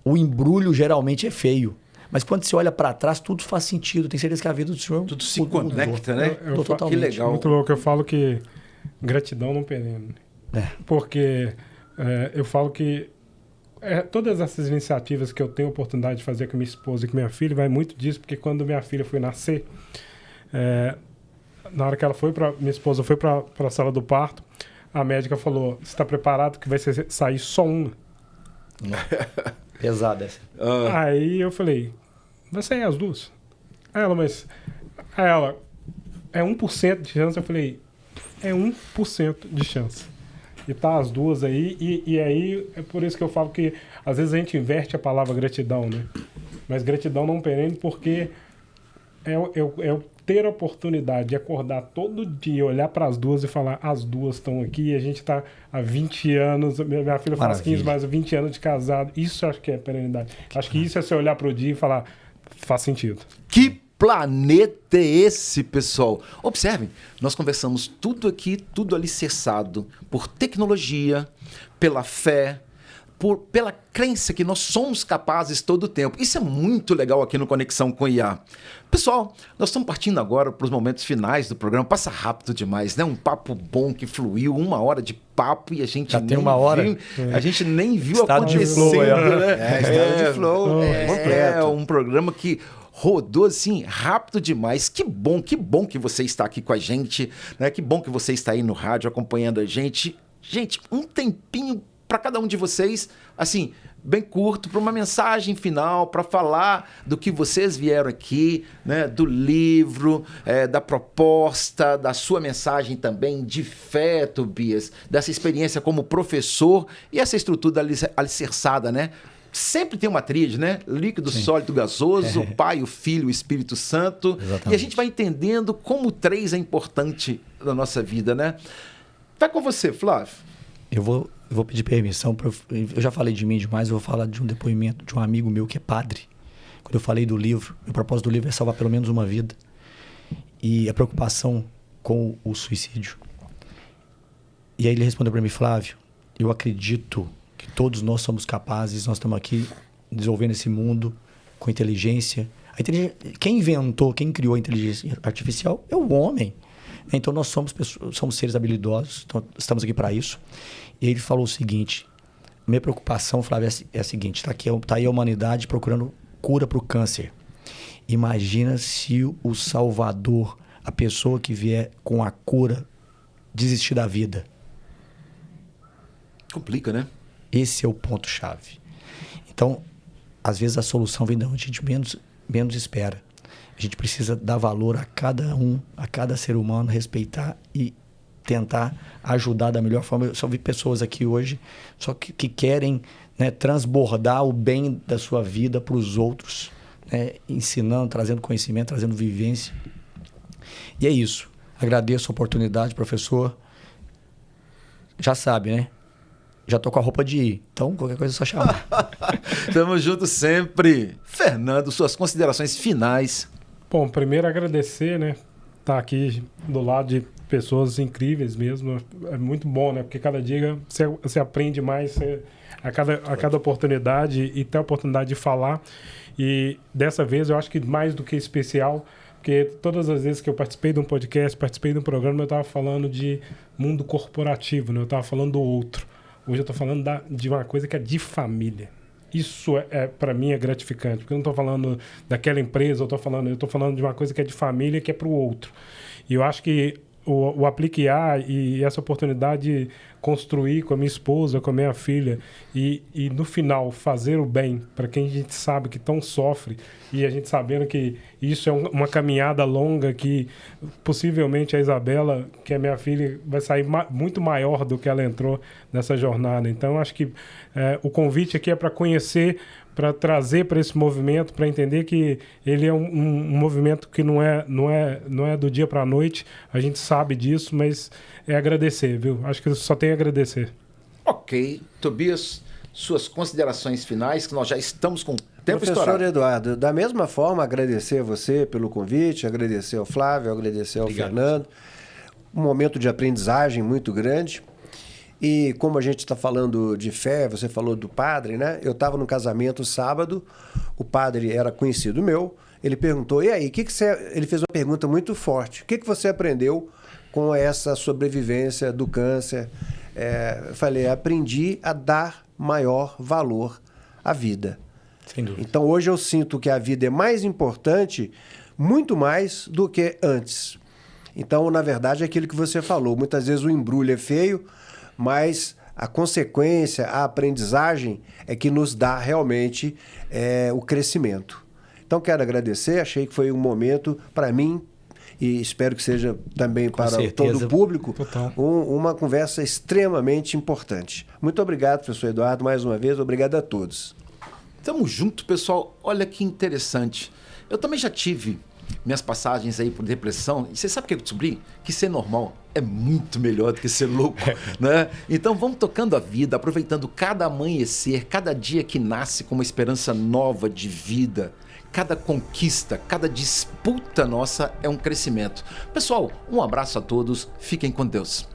Speaker 3: O embrulho geralmente é feio. Mas quando você olha para trás, tudo faz sentido. Tenho certeza que a vida do senhor...
Speaker 1: Tudo se conecta, né?
Speaker 2: Que
Speaker 1: legal.
Speaker 2: Muito louco. Eu falo que gratidão não perene. Porque eu falo que todas essas iniciativas que eu tenho a oportunidade de fazer com minha esposa e com minha filha, vai muito disso, porque quando minha filha foi nascer, na hora que minha esposa foi para a sala do parto, a médica falou, você está preparado que vai sair só uma?
Speaker 3: Pesada essa.
Speaker 2: Aí eu falei, vai sair as duas. Aí ela, é 1% de chance? Eu falei, é 1% de chance. E tá as duas aí, e aí é por isso que eu falo que às vezes a gente inverte a palavra gratidão, né? Mas gratidão não perene porque é ter a oportunidade de acordar todo dia, olhar para as duas e falar, as duas estão aqui, e a gente está há 20 anos, minha filha faz 15, mais 20 anos de casado. Isso eu acho que é perenidade. Acho que isso é você olhar para o dia e falar, faz sentido.
Speaker 1: Que planeta é esse, pessoal? Observem, nós conversamos tudo aqui, tudo alicerçado por tecnologia, pela fé, pela crença que nós somos capazes todo o tempo. Isso é muito legal aqui no Conexão com IA. Pessoal, nós estamos partindo agora para os momentos finais do programa. Passa rápido demais, né? Um papo bom que fluiu, 1 hora de papo e a gente
Speaker 3: já tem 1 hora.
Speaker 1: A gente nem viu
Speaker 3: estado
Speaker 1: acontecendo,
Speaker 3: de flow,
Speaker 1: né?
Speaker 4: Estado de flow completo.
Speaker 1: É um programa que rodou assim rápido demais. Que bom que você está aqui com a gente, né? Que bom que você está aí no rádio acompanhando a gente. Gente, um tempinho para cada um de vocês, assim, bem curto, para uma mensagem final, para falar do que vocês vieram aqui, né? Do livro, da proposta, da sua mensagem também de fé, Tobias, dessa experiência como professor e essa estrutura alicerçada, né? Sempre tem uma tríade, né? Líquido, sólido, gasoso, o Pai, o Filho, o Espírito Santo.
Speaker 3: Exatamente.
Speaker 1: E a gente vai entendendo como o 3 é importante na nossa vida, né? Vai com você, Flávio.
Speaker 3: Eu vou pedir permissão. Eu já falei de mim demais, eu vou falar de um depoimento de um amigo meu que é padre. Quando eu falei do livro, o propósito do livro é salvar pelo menos uma vida. E a preocupação com o suicídio. E aí ele respondeu para mim, Flávio, eu acredito que todos nós somos capazes, nós estamos aqui desenvolvendo esse mundo com inteligência. Quem inventou, quem criou a inteligência artificial é o homem. Então nós somos seres habilidosos, então estamos aqui para isso. E ele falou o seguinte, minha preocupação, Flávio, é a seguinte, tá aí a humanidade procurando cura para o câncer. Imagina se o Salvador, a pessoa que vier com a cura, desistir da vida.
Speaker 1: Complica, né?
Speaker 3: Esse é o ponto-chave. Então, às vezes a solução vem de onde a gente menos espera. A gente precisa dar valor a cada a cada ser humano, respeitar e tentar ajudar da melhor forma. Eu só vi pessoas aqui hoje só que querem, né, transbordar o bem da sua vida para os outros, né, ensinando, trazendo conhecimento, trazendo vivência. E é isso. Agradeço a oportunidade, professor. Já sabe, né? Já tô com a roupa de ir. Então, qualquer coisa é só chamar.
Speaker 1: Tamo junto sempre. Fernando, suas considerações finais.
Speaker 2: Bom, primeiro agradecer, né? Estar aqui do lado de pessoas incríveis mesmo. É muito bom, né? Porque cada dia você aprende mais a cada oportunidade e ter a oportunidade de falar. E dessa vez eu acho que mais do que especial, porque todas as vezes que eu participei de um podcast, participei de um programa, eu estava falando de mundo corporativo, né? Eu estava falando do outro. Hoje eu estou falando de uma coisa que é de família. Isso para mim é gratificante, porque eu não estou falando daquela empresa, eu estou falando de uma coisa que é de família, que é para o outro. E eu acho que o Aplique IA e essa oportunidade de construir com a minha esposa, com a minha filha, e no final fazer o bem para quem a gente sabe que tão sofre, e a gente sabendo que isso é uma caminhada longa, que possivelmente a Isabela, que é minha filha, vai sair muito maior do que ela entrou nessa jornada. Então, acho que o convite aqui é para conhecer, para trazer para esse movimento, para entender que ele é um movimento que não é do dia para a noite, a gente sabe disso, mas é agradecer, viu? Acho que só tem a agradecer.
Speaker 1: Ok. Tobias, suas considerações finais, que nós já estamos com o tempo
Speaker 4: Professor
Speaker 1: estourado.
Speaker 4: Eduardo, da mesma forma, agradecer a você pelo convite, agradecer ao Flávio, agradecer ao Fernando. Um momento de aprendizagem muito grande. E como a gente está falando de fé, você falou do padre, né? Eu estava no casamento sábado, o padre era conhecido meu, ele perguntou, e aí, que você... Ele fez uma pergunta muito forte, o que você aprendeu com essa sobrevivência do câncer? Eu falei, aprendi a dar maior valor à vida.
Speaker 3: Sem dúvida.
Speaker 4: Então hoje eu sinto que a vida é mais importante, muito mais do que antes. Então, na verdade, é aquilo que você falou, muitas vezes o embrulho é feio, mas a consequência, a aprendizagem é que nos dá realmente o crescimento. Então, quero agradecer, achei que foi um momento, para mim, e espero que seja também para todo o público, uma conversa extremamente importante. Muito obrigado, professor Eduardo, mais uma vez, obrigado a todos.
Speaker 1: Tamo junto, pessoal. Olha que interessante. Eu também já tive minhas passagens aí por depressão. E você sabe o que eu descobri? Que ser normal é muito melhor do que ser louco, né? Então vamos tocando a vida, aproveitando cada amanhecer, cada dia que nasce com uma esperança nova de vida. Cada conquista, cada disputa nossa é um crescimento. Pessoal, um abraço a todos. Fiquem com Deus.